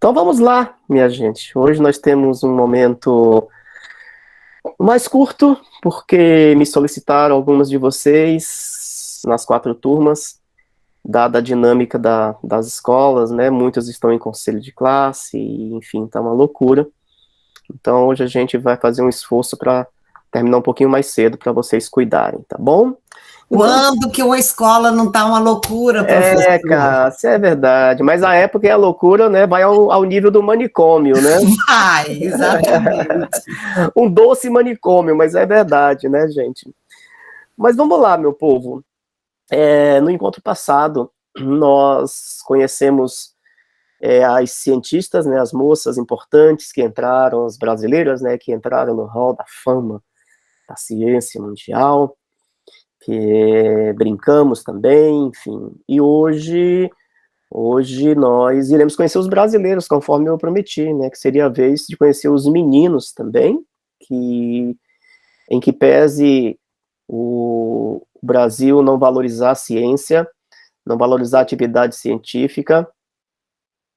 Então vamos lá, minha gente. Hoje nós temos um momento mais curto, porque me solicitaram algumas de vocês nas 4 turmas, dada a dinâmica das escolas, né? Muitos estão em conselho de classe, e, enfim, tá uma loucura. Então hoje a gente vai fazer um esforço para terminar um pouquinho mais cedo para vocês cuidarem, tá bom? Então, Quando que uma escola não está uma loucura, professor? cara, isso é verdade. Mas a época é a loucura, né? Vai ao nível do manicômio, né? Vai, exatamente. Um doce manicômio, mas é verdade, né, gente? Mas vamos lá, meu povo. No encontro passado, nós conhecemos as cientistas, né, as moças importantes que entraram, as brasileiras, né, que entraram no hall da fama da ciência mundial, que brincamos também, enfim. E hoje nós iremos conhecer os brasileiros, conforme eu prometi, né, que seria a vez de conhecer os meninos também, em que pese o Brasil não valorizar a ciência, não valorizar a atividade científica.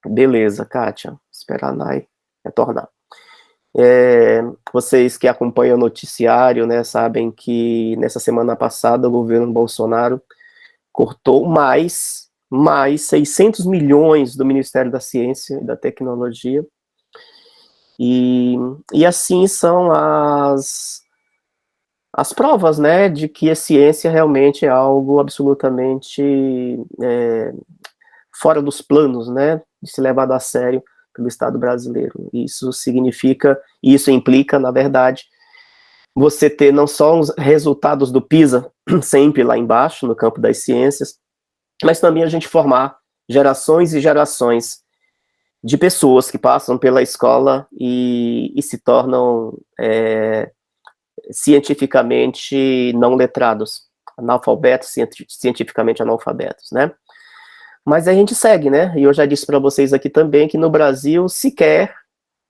Beleza, Kátia, esperar a Nai retornar. Vocês que acompanham o noticiário, né, sabem que nessa semana passada o governo Bolsonaro cortou mais 600 milhões do Ministério da Ciência e da Tecnologia, e assim são as provas, né, de que a ciência realmente é algo absolutamente fora dos planos, né, de ser levado a sério pelo Estado brasileiro. Isso implica, na verdade, você ter não só os resultados do PISA, sempre lá embaixo, no campo das ciências, mas também a gente formar gerações e gerações de pessoas que passam pela escola e se tornam cientificamente não letrados, analfabetos, cientificamente analfabetos, né? Mas a gente segue, né? E eu já disse para vocês aqui também que no Brasil sequer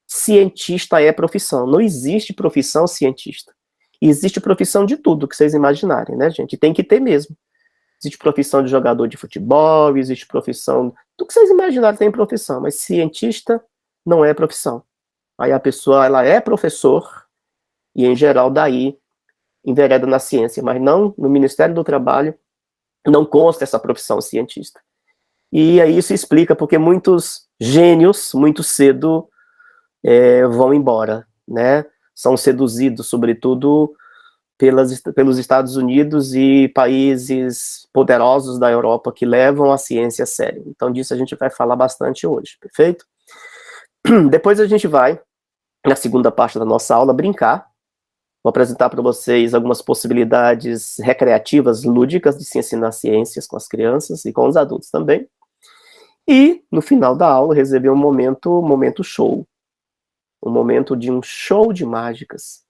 cientista é profissão. Não existe profissão cientista. Existe profissão de tudo que vocês imaginarem, né, gente? Tem que ter mesmo. Existe profissão de jogador de futebol, existe profissão... Tudo que vocês imaginarem tem profissão, mas cientista não é profissão. Aí a pessoa, ela é professor, e em geral daí envereda na ciência, mas não no Ministério do Trabalho, não consta essa profissão cientista. E aí isso explica porque muitos gênios, muito cedo, vão embora, né? São seduzidos, sobretudo, pelos Estados Unidos e países poderosos da Europa que levam a ciência a sério. Então disso a gente vai falar bastante hoje, perfeito? Depois a gente vai, na segunda parte da nossa aula, brincar. Vou apresentar para vocês algumas possibilidades recreativas, lúdicas, de se ensinar ciências com as crianças e com os adultos também. E, no final da aula, receber um momento show. Um momento de um show de mágicas.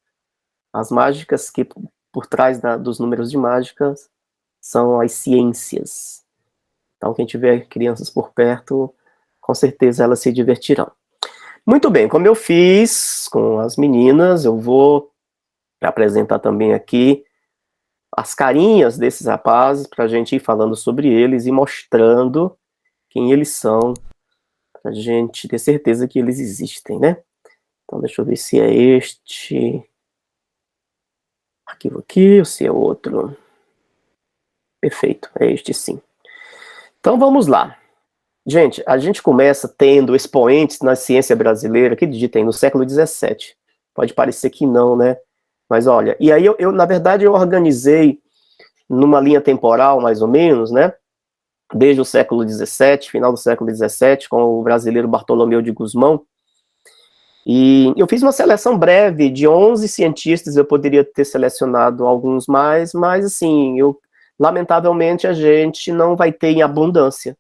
As mágicas que, por trás dos números de mágicas, são as ciências. Então, quem tiver crianças por perto, com certeza elas se divertirão. Muito bem, como eu fiz com as meninas, eu vou apresentar também aqui as carinhas desses rapazes, para a gente ir falando sobre eles e mostrando quem eles são, para a gente ter certeza que eles existem, né? Então, deixa eu ver se é este arquivo aqui ou se é outro. Perfeito, é este sim. Então, vamos lá. Gente, a gente começa tendo expoentes na ciência brasileira, que digitem no século XVII. Pode parecer que não, né? Mas olha, e aí na verdade, eu organizei numa linha temporal, mais ou menos, né? Desde o século XVII, final do século XVII, com o brasileiro Bartolomeu de Gusmão. E eu fiz uma seleção breve de 11 cientistas, eu poderia ter selecionado alguns mais, mas assim, lamentavelmente a gente não vai ter em abundância,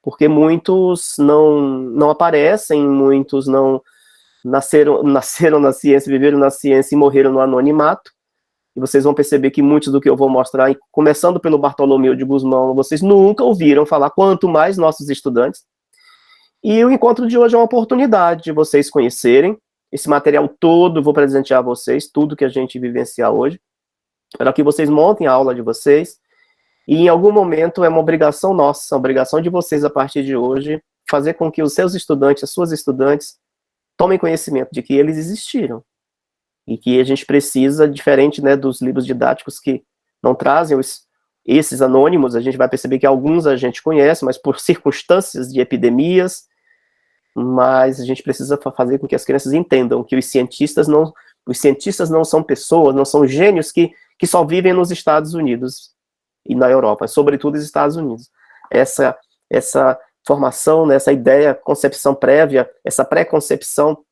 porque muitos não aparecem, muitos não nasceram na ciência, viveram na ciência e morreram no anonimato. E vocês vão perceber que muitos do que eu vou mostrar, começando pelo Bartolomeu de Gusmão, vocês nunca ouviram falar, quanto mais nossos estudantes. E o encontro de hoje é uma oportunidade de vocês conhecerem esse material todo, vou presentear a vocês, tudo que a gente vivenciar hoje, para que vocês montem a aula de vocês, e em algum momento é uma obrigação nossa, uma obrigação de vocês a partir de hoje, fazer com que os seus estudantes, as suas estudantes, tomem conhecimento de que eles existiram. E que a gente precisa, diferente, né, dos livros didáticos que não trazem esses anônimos, a gente vai perceber que alguns a gente conhece, mas por circunstâncias de epidemias, mas a gente precisa fazer com que as crianças entendam que os cientistas não são pessoas, não são gênios que só vivem nos Estados Unidos e na Europa, sobretudo nos Estados Unidos. Essa formação, né, essa ideia, concepção prévia, essa pré-concepção,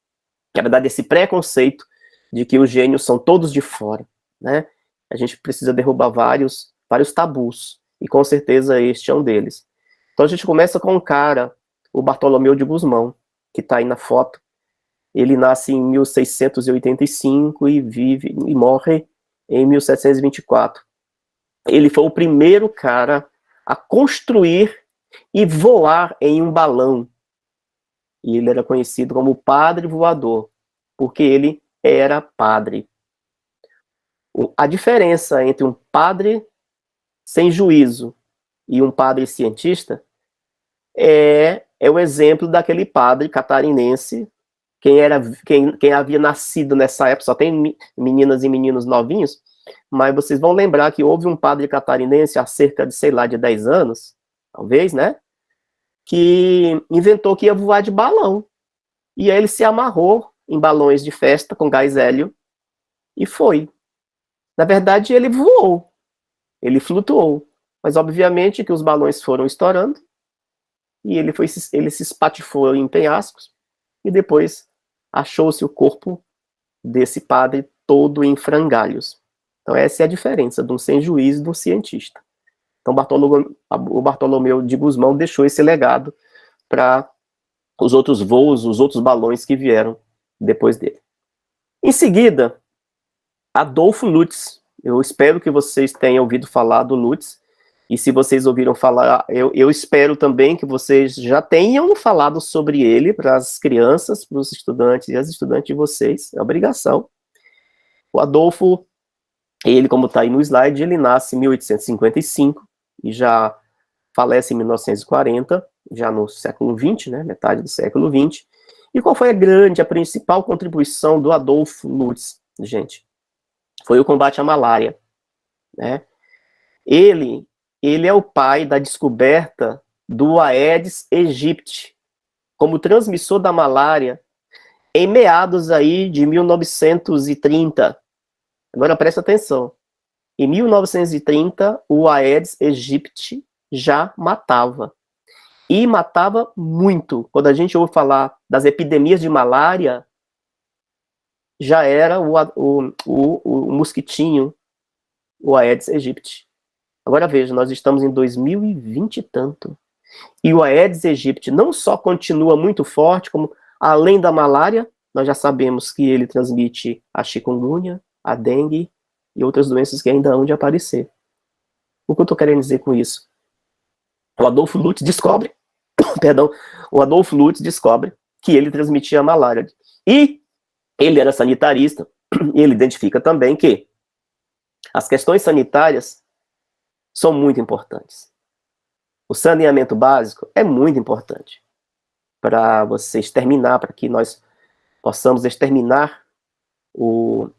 na verdade, esse preconceito de que os gênios são todos de fora, né? A gente precisa derrubar vários tabus, e com certeza este é um deles. Então a gente começa com um cara, o Bartolomeu de Gusmão, que está aí na foto. Ele nasce em 1685 e morre em 1724. Ele foi o primeiro cara a construir e voar em um balão. E ele era conhecido como padre voador, porque ele era padre. A diferença entre um padre sem juízo e um padre cientista é o exemplo daquele padre catarinense, quem havia nascido nessa época, só tem meninas e meninos novinhos, mas vocês vão lembrar que houve um padre catarinense há cerca de, sei lá, de 10 anos, talvez, né, que inventou que ia voar de balão, e aí ele se amarrou em balões de festa com gás hélio, e foi. Na verdade, ele voou, ele flutuou, mas obviamente que os balões foram estourando, e ele se espatifou em penhascos, e depois achou-se o corpo desse padre todo em frangalhos. Então essa é a diferença de um sem juízo e de um cientista. Então o Bartolomeu de Gusmão deixou esse legado para os outros voos, os outros balões que vieram depois dele. Em seguida, Adolfo Lutz. Eu espero que vocês tenham ouvido falar do Lutz, e se vocês ouviram falar, eu espero também que vocês já tenham falado sobre ele para as crianças, para os estudantes e as estudantes de vocês, é obrigação. O Adolfo, ele, como está aí no slide, ele nasce em 1855 e já falece em 1940, já no século XX, né, metade do século XX. E qual foi a principal contribuição do Adolfo Lutz, gente? Foi o combate à malária, né? Ele é o pai da descoberta do Aedes aegypti como transmissor da malária em meados aí de 1930. Agora presta atenção. Em 1930, o Aedes aegypti já matava. E matava muito. Quando a gente ouve falar das epidemias de malária, já era o mosquitinho, o Aedes aegypti. Agora veja, nós estamos em 2020 e tanto. E o Aedes aegypti não só continua muito forte, como além da malária, nós já sabemos que ele transmite a chikungunya, a dengue e outras doenças que ainda hão de aparecer. O que eu estou querendo dizer com isso? O Adolfo Lutz descobre, que ele transmitia a malária. E ele era sanitarista, e ele identifica também que as questões sanitárias são muito importantes. O saneamento básico é muito importante para você exterminar, para que nós possamos exterminar o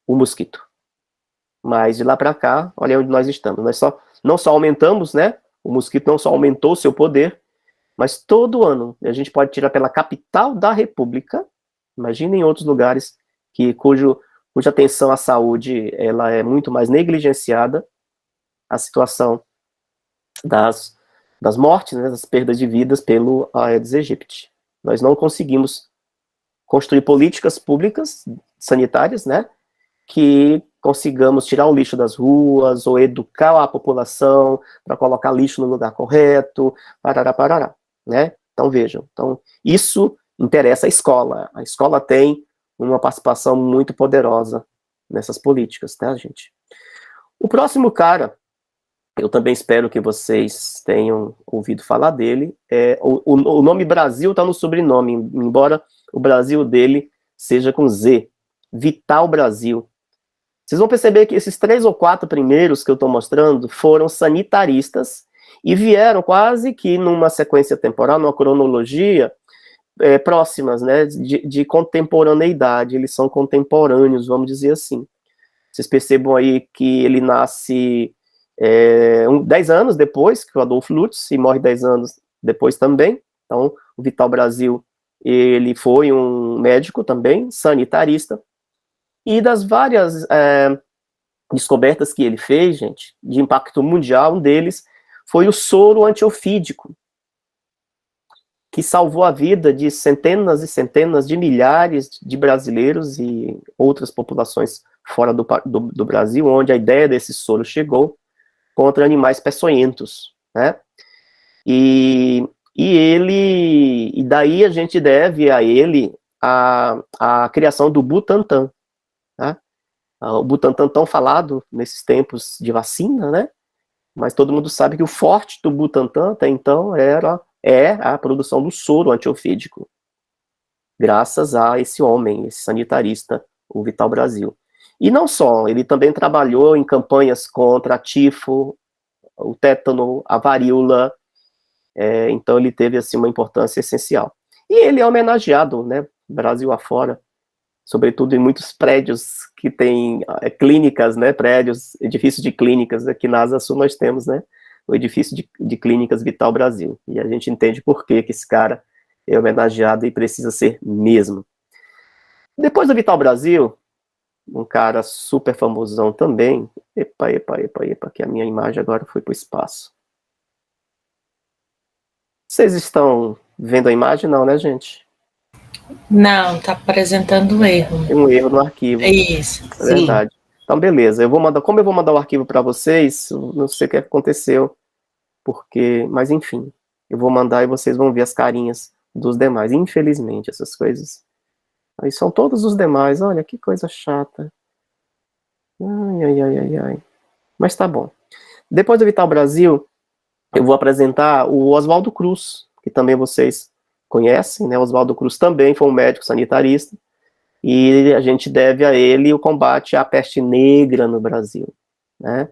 mosquito. Mas de lá para cá, olha onde nós estamos. Nós não só aumentamos, né? O mosquito não só aumentou seu poder, mas todo ano a gente pode tirar pela capital da República. Imagina em outros lugares cuja atenção à saúde ela é muito mais negligenciada, a situação das mortes, né, das perdas de vidas pelo Aedes aegypti. Nós não conseguimos construir políticas públicas sanitárias, né, que consigamos tirar o lixo das ruas ou educar a população para colocar lixo no lugar correto, parará, né? Então vejam, isso interessa à escola. A escola tem uma participação muito poderosa nessas políticas, tá, gente? O próximo cara, eu também espero que vocês tenham ouvido falar dele, o nome Brasil está no sobrenome, embora o Brasil dele seja com Z, Vital Brasil. Vocês vão perceber que esses 3 ou 4 primeiros que eu estou mostrando foram sanitaristas E vieram quase que numa sequência temporal, numa cronologia, próximas, né, de contemporaneidade, eles são contemporâneos, vamos dizer assim. Vocês percebam aí que ele nasce 10 anos depois que o Adolfo Lutz, e morre 10 anos depois também. Então, o Vital Brasil, ele foi um médico também, sanitarista, e das várias descobertas que ele fez, gente, de impacto mundial, um deles foi o soro antiofídico, que salvou a vida de centenas e centenas de milhares de brasileiros e outras populações fora do Brasil, onde a ideia desse soro chegou contra animais peçonhentos, né? E daí a gente deve a ele a criação do Butantan, né? O Butantan tão falado nesses tempos de vacina, né? Mas todo mundo sabe que o forte do Butantan até então é a produção do soro antiofídico, graças a esse homem, esse sanitarista, o Vital Brasil. E não só, ele também trabalhou em campanhas contra a tifo, o tétano, a varíola, então ele teve assim, uma importância essencial. E ele é homenageado, né, Brasil afora, sobretudo em muitos prédios que tem clínicas, né, prédios, edifícios de clínicas, aqui na Asa Sul nós temos, né, o edifício de clínicas Vital Brasil, e a gente entende por que esse cara é homenageado e precisa ser mesmo. Depois do Vital Brasil, um cara super famosão também, epa, que a minha imagem agora foi para o espaço. Vocês estão vendo a imagem? Não, né, gente? Não, está apresentando um erro. Tem um erro no arquivo. É isso. É verdade. Então, beleza. Como eu vou mandar o arquivo para vocês, não sei o que aconteceu, mas enfim, eu vou mandar e vocês vão ver as carinhas dos demais. Infelizmente, essas coisas. Aí são todos os demais. Olha, que coisa chata. Ai. Mas tá bom. Depois do Vital Brasil, eu vou apresentar o Oswaldo Cruz, que também vocês conhecem, né? Oswaldo Cruz também foi um médico sanitarista, e a gente deve a ele o combate à peste negra no Brasil, né?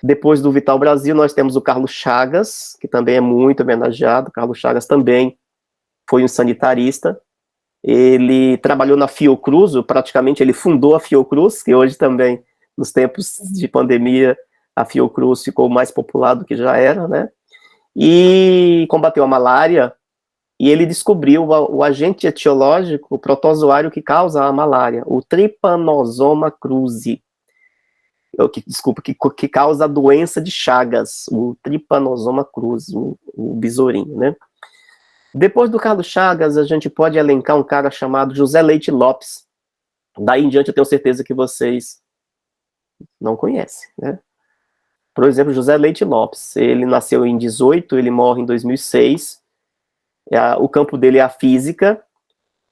Depois do Vital Brasil, nós temos o Carlos Chagas, que também é muito homenageado. Carlos Chagas também foi um sanitarista. Ele trabalhou na Fiocruz, praticamente ele fundou a Fiocruz, que hoje também, nos tempos de pandemia, a Fiocruz ficou mais popular do que já era, né? E combateu a malária, e ele descobriu o agente etiológico, o protozoário que causa a malária, o Trypanosoma cruzi. Que causa a doença de Chagas, o Trypanosoma cruzi, o besourinho, né? Depois do Carlos Chagas, a gente pode elencar um cara chamado José Leite Lopes. Daí em diante eu tenho certeza que vocês não conhecem, né? Por exemplo, José Leite Lopes, ele nasceu em 18, ele morre em 2006, o campo dele é a física,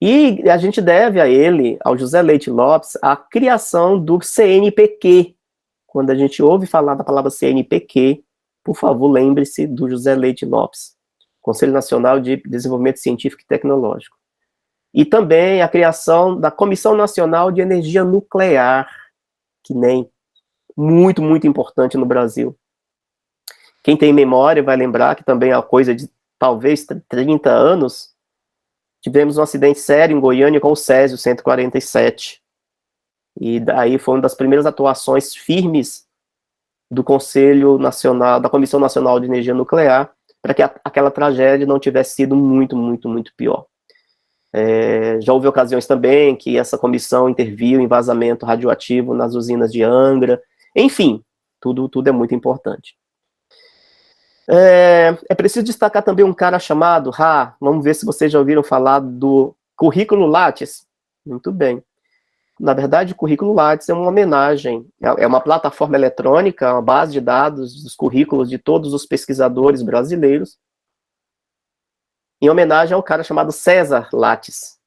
e a gente deve a ele, ao José Leite Lopes, a criação do CNPq. Quando a gente ouve falar da palavra CNPq, por favor, lembre-se do José Leite Lopes, Conselho Nacional de Desenvolvimento Científico e Tecnológico. E também a criação da Comissão Nacional de Energia Nuclear, que nem muito, muito importante no Brasil. Quem tem memória vai lembrar que também há coisa de talvez 30 anos, tivemos um acidente sério em Goiânia com o Césio 147. E daí foi uma das primeiras atuações firmes do Conselho Nacional, da Comissão Nacional de Energia Nuclear, para que aquela tragédia não tivesse sido muito, muito, muito pior. Já houve ocasiões também que essa comissão interviu em vazamento radioativo nas usinas de Angra. Enfim, tudo é muito importante. É preciso destacar também um cara chamado, vamos ver se vocês já ouviram falar do Currículo Lattes. Muito bem. Na verdade, o Currículo Lattes é uma homenagem, é uma plataforma eletrônica, uma base de dados dos currículos de todos os pesquisadores brasileiros, em homenagem ao cara chamado César Lattes.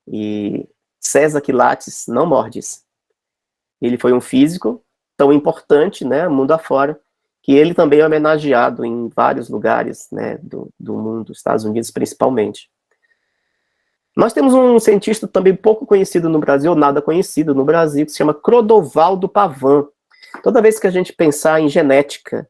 E César que Lattes não mordes. Ele foi um físico tão importante, né, mundo afora, que ele também é homenageado em vários lugares, né, do mundo, Estados Unidos principalmente. Nós temos um cientista também pouco conhecido no Brasil, nada conhecido no Brasil, que se chama Clodovaldo Pavan. Toda vez que a gente pensar em genética,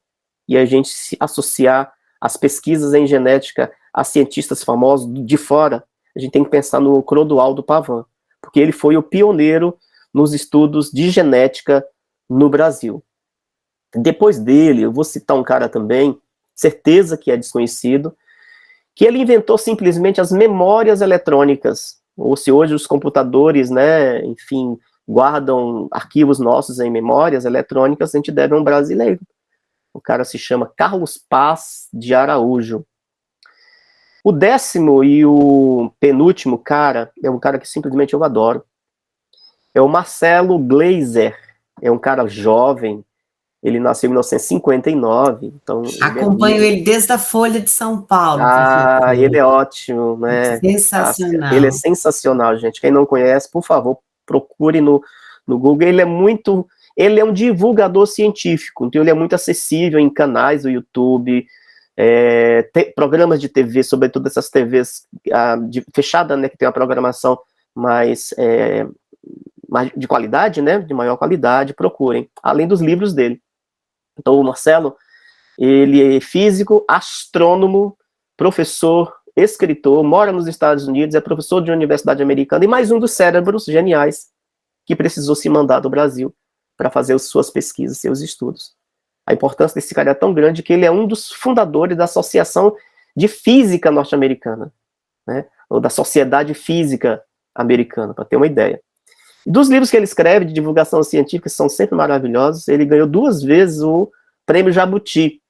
e a gente se associar as pesquisas em genética a cientistas famosos de fora, a gente tem que pensar no Clodoaldo Pavin, porque ele foi o pioneiro nos estudos de genética no Brasil. Depois dele, eu vou citar um cara também, certeza que é desconhecido, que ele inventou simplesmente as memórias eletrônicas, ou se hoje os computadores, né, enfim, guardam arquivos nossos em memórias eletrônicas, a gente deve a um brasileiro. O cara se chama Carlos Paz de Araújo. O 10º e o penúltimo cara, é um cara que simplesmente eu adoro, é o Marcelo Gleiser, é um cara jovem, ele nasceu em 1959, então... Acompanho ele desde a Folha de São Paulo. Ah, ele é ótimo, né? Sensacional. Ele é sensacional, gente. Quem não conhece, por favor, procure no Google. Ele é um divulgador científico, então ele é muito acessível em canais do YouTube, programas de TV, sobretudo essas TVs fechada, né, que tem uma programação mais de qualidade, né, de maior qualidade, procurem, além dos livros dele. Então, o Marcelo, ele é físico, astrônomo, professor, escritor, mora nos Estados Unidos, é professor de universidade americana e mais um dos cérebros geniais que precisou se mandar do Brasil para fazer suas pesquisas, seus estudos. A importância desse cara é tão grande que ele é um dos fundadores da Associação de Física Norte-Americana, né, ou da Sociedade Física Americana, para ter uma ideia. Dos livros que ele escreve de divulgação científica, que são sempre maravilhosos, ele ganhou 2 vezes o Prêmio Jabuti,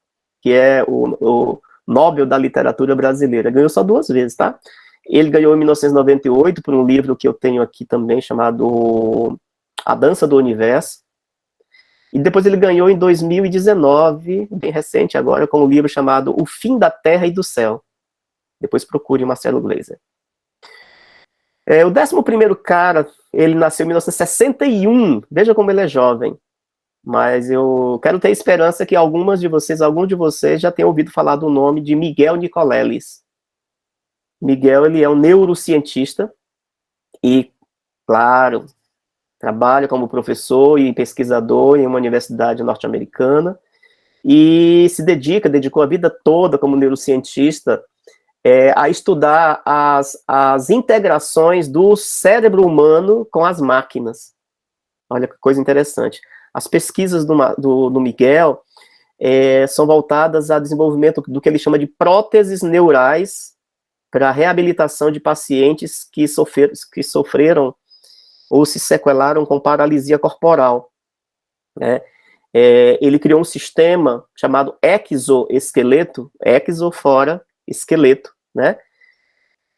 que é o Nobel da Literatura Brasileira. Ganhou só 2 vezes, tá? Ele ganhou em 1998 por um livro que eu tenho aqui também, chamado A Dança do Universo. E depois ele ganhou em 2019, bem recente agora, com um livro chamado O Fim da Terra e do Céu. Depois procure Marcelo Gleiser. O 11º cara, ele nasceu em 1961, veja como ele é jovem, mas eu quero ter esperança que algum de vocês já tenham ouvido falar do nome de Miguel Nicoleles. Miguel, ele é um neurocientista e, claro, trabalha como professor e pesquisador em uma universidade norte-americana e dedicou a vida toda como neurocientista a estudar as integrações do cérebro humano com as máquinas. Olha que coisa interessante. As pesquisas do Miguel são voltadas ao desenvolvimento do que ele chama de próteses neurais para a reabilitação de pacientes que sofreram ou se sequelaram com paralisia corporal. Né? Ele criou um sistema chamado exoesqueleto, exo fora, esqueleto, né,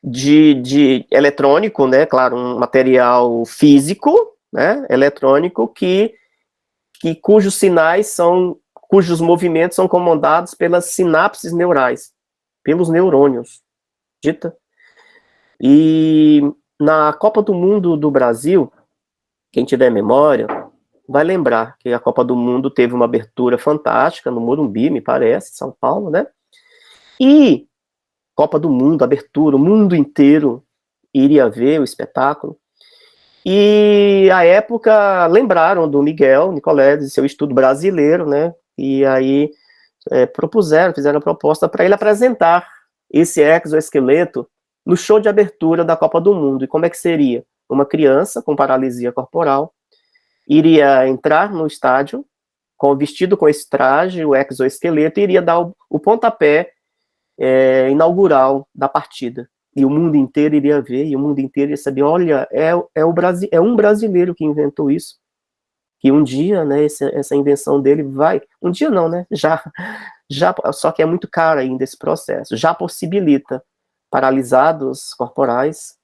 de eletrônico, né, claro, um material físico, né, eletrônico, cujos movimentos são comandados pelas sinapses neurais, pelos neurônios, dita. E na Copa do Mundo do Brasil, quem tiver memória, vai lembrar que a Copa do Mundo teve uma abertura fantástica no Morumbi, me parece, São Paulo, né, e Copa do Mundo, abertura, o mundo inteiro iria ver o espetáculo. E, à época, lembraram do Miguel Nicoleles, seu estudo brasileiro, né? E aí fizeram a proposta para ele apresentar esse exoesqueleto no show de abertura da Copa do Mundo. E como é que seria? Uma criança com paralisia corporal iria entrar no estádio, vestido com esse traje, o exoesqueleto, e iria dar o pontapé inaugural da partida, e o mundo inteiro iria ver, e o mundo inteiro ia saber, olha, é um brasileiro que inventou isso, que um dia, né, essa invenção dele um dia não, né, já, só que é muito caro ainda esse processo, já possibilita paralisados corporais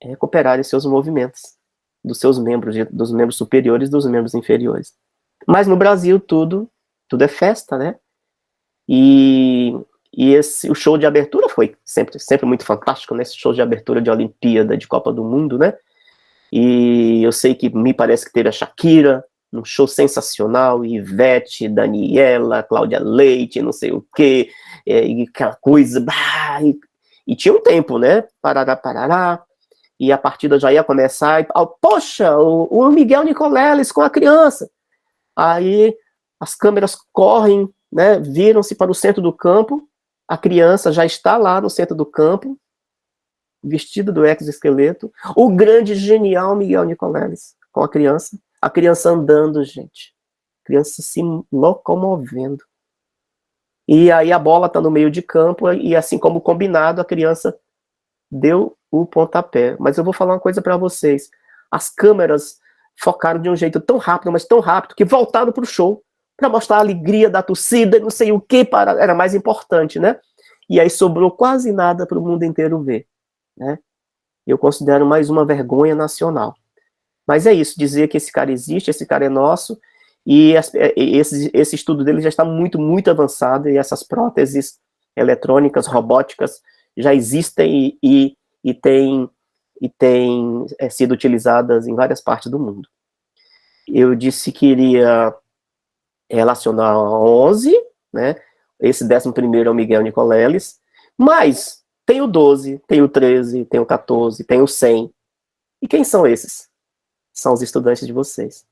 recuperarem seus movimentos, dos membros superiores e dos membros inferiores. Mas no Brasil tudo é festa, né? E o show de abertura foi sempre muito fantástico, né? Esse show de abertura de Olimpíada, de Copa do Mundo, né? E eu sei que me parece que teve a Shakira, um show sensacional, Ivete, Daniela, Cláudia Leite, não sei o quê, e aquela coisa, e tinha um tempo, né? Parará, e a partida já ia começar, poxa, o Miguel Nicoleles com a criança. Aí as câmeras correm, né, viram-se para o centro do campo, a criança já está lá no centro do campo, vestida do exoesqueleto, o grande, genial Miguel Nicoleles com a criança andando, gente, a criança se locomovendo. E aí a bola está no meio de campo, e assim como combinado, a criança deu o pontapé. Mas eu vou falar uma coisa para vocês. As câmeras focaram de um jeito tão rápido, mas tão rápido, que voltaram para o show, para mostrar a alegria da torcida, não sei o que, era mais importante, né? E aí sobrou quase nada para o mundo inteiro ver, né? Eu considero mais uma vergonha nacional. Mas é isso, dizer que esse cara existe, esse cara é nosso, e esse estudo dele já está muito, muito avançado, e essas próteses eletrônicas, robóticas, já existem e têm sido utilizadas em várias partes do mundo. Eu disse que iria relacionar a 11, né? Esse 11º é o Miguel Nicoleles, mas tem o 12, tem o 13, tem o 14, tem o 100. E quem são esses? São os estudantes de vocês.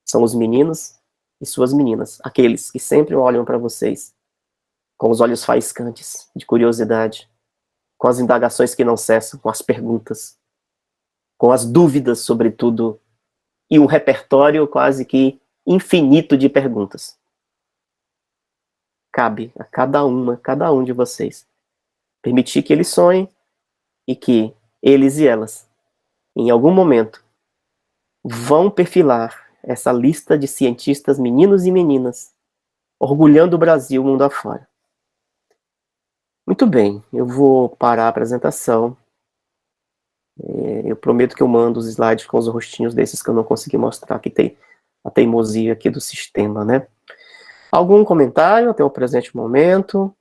São os meninos e suas meninas, aqueles que sempre olham para vocês com os olhos faiscantes de curiosidade, com as indagações que não cessam, com as perguntas, com as dúvidas sobre tudo, e um repertório quase que infinito de perguntas. Cabe a cada um de vocês permitir que eles sonhem e que eles e elas, em algum momento, vão perfilar essa lista de cientistas, meninos e meninas, orgulhando o Brasil mundo afora. Muito bem, eu vou parar a apresentação. Eu prometo que eu mando os slides com os rostinhos desses que eu não consegui mostrar, que tem a teimosia aqui do sistema, né? Algum comentário até o presente momento?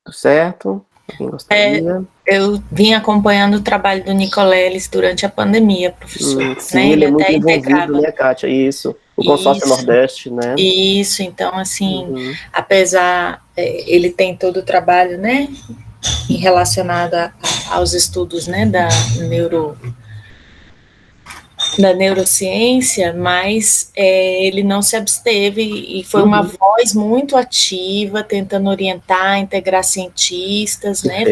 Tudo certo? Quem gostaria? Eu vim acompanhando o trabalho do Nicoleles durante a pandemia, professor. Sim, né? ele é muito até envolvido, integrava. né, Kátia? Isso. O Consórcio Nordeste, né? Isso, então, assim, apesar, ele tem todo o trabalho, né, relacionado aos estudos, né, da neurociência, mas ele não se absteve e foi uma voz muito ativa, tentando orientar, integrar cientistas, né,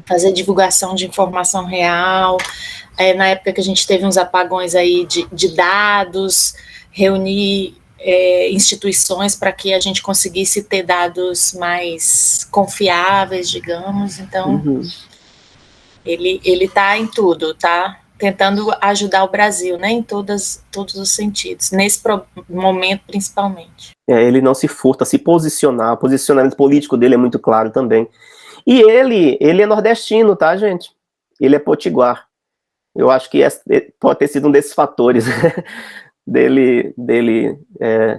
fazer divulgação de informação real. Na época que a gente teve uns apagões aí de dados, reunir instituições para que a gente conseguisse ter dados mais confiáveis, digamos. Então, ele está em tudo, tá? Tentando ajudar o Brasil, né, em todos os sentidos, nesse momento principalmente. Ele não se furta a se posicionar, o posicionamento político dele é muito claro também. E ele é nordestino, tá, gente? Ele é potiguar. Eu acho que pode ter sido um desses fatores dele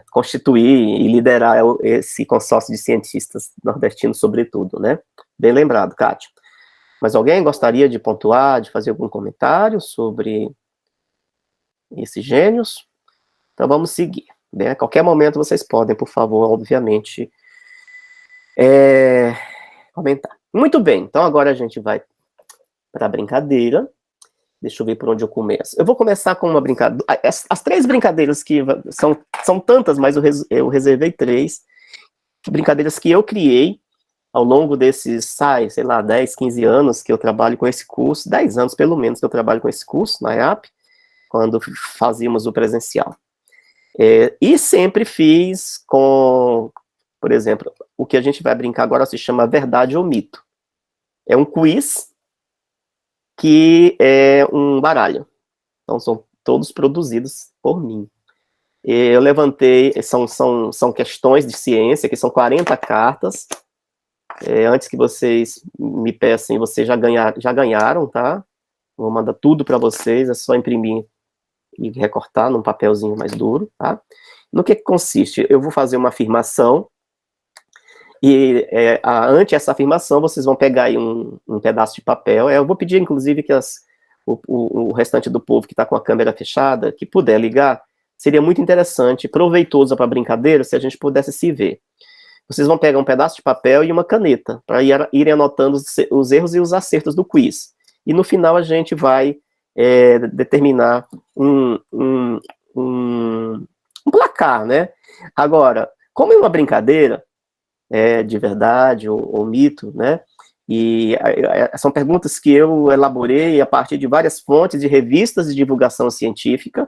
constituir e liderar esse consórcio de cientistas nordestinos, sobretudo, né? Bem lembrado, Kátia. Mas alguém gostaria de pontuar, de fazer algum comentário sobre esses gênios? Então vamos seguir, né? A qualquer momento vocês podem, por favor, obviamente, comentar. Muito bem, então agora a gente vai para a brincadeira. Deixa eu ver por onde eu começo. Eu vou começar com uma brincadeira. As 3 brincadeiras que são tantas, mas eu reservei 3 brincadeiras que eu criei ao longo desses, sei lá, 10, 15 anos que eu trabalho com esse curso, 10 anos pelo menos que eu trabalho com esse curso na IAP, quando fazíamos o presencial. E sempre fiz com, por exemplo, o que a gente vai brincar agora se chama Verdade ou Mito. É um quiz que é um baralho. Então, são todos produzidos por mim. Eu levantei, são questões de ciência, que são 40 cartas. Antes que vocês me peçam, vocês já ganharam, tá? Vou mandar tudo para vocês, é só imprimir e recortar num papelzinho mais duro, tá? No que consiste? Eu vou fazer uma afirmação, e ante essa afirmação, vocês vão pegar aí um pedaço de papel. Eu vou pedir, inclusive, que o restante do povo que está com a câmera fechada, que puder ligar, seria muito interessante, proveitoso para a brincadeira, se a gente pudesse se ver. Vocês vão pegar um pedaço de papel e uma caneta, para irem anotando os erros e os acertos do quiz. E no final a gente vai determinar um trocar, né? Agora, como é uma brincadeira, de verdade ou mito, né? E são perguntas que eu elaborei a partir de várias fontes de revistas de divulgação científica,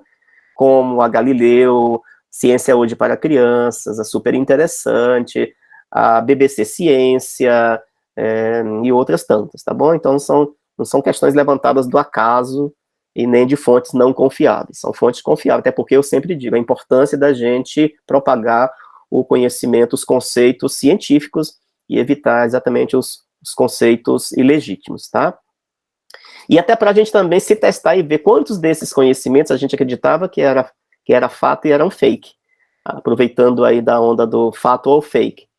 como a Galileu, Ciência Hoje para Crianças, a Super Interessante, a BBC Ciência, e outras tantas, tá bom? Então, não são questões levantadas do acaso e nem de fontes não confiáveis, são fontes confiáveis, até porque eu sempre digo a importância da gente propagar o conhecimento, os conceitos científicos e evitar exatamente os conceitos ilegítimos, tá? E até para a gente também se testar e ver quantos desses conhecimentos a gente acreditava que era fato e eram fake, aproveitando aí da onda do fato ou fake.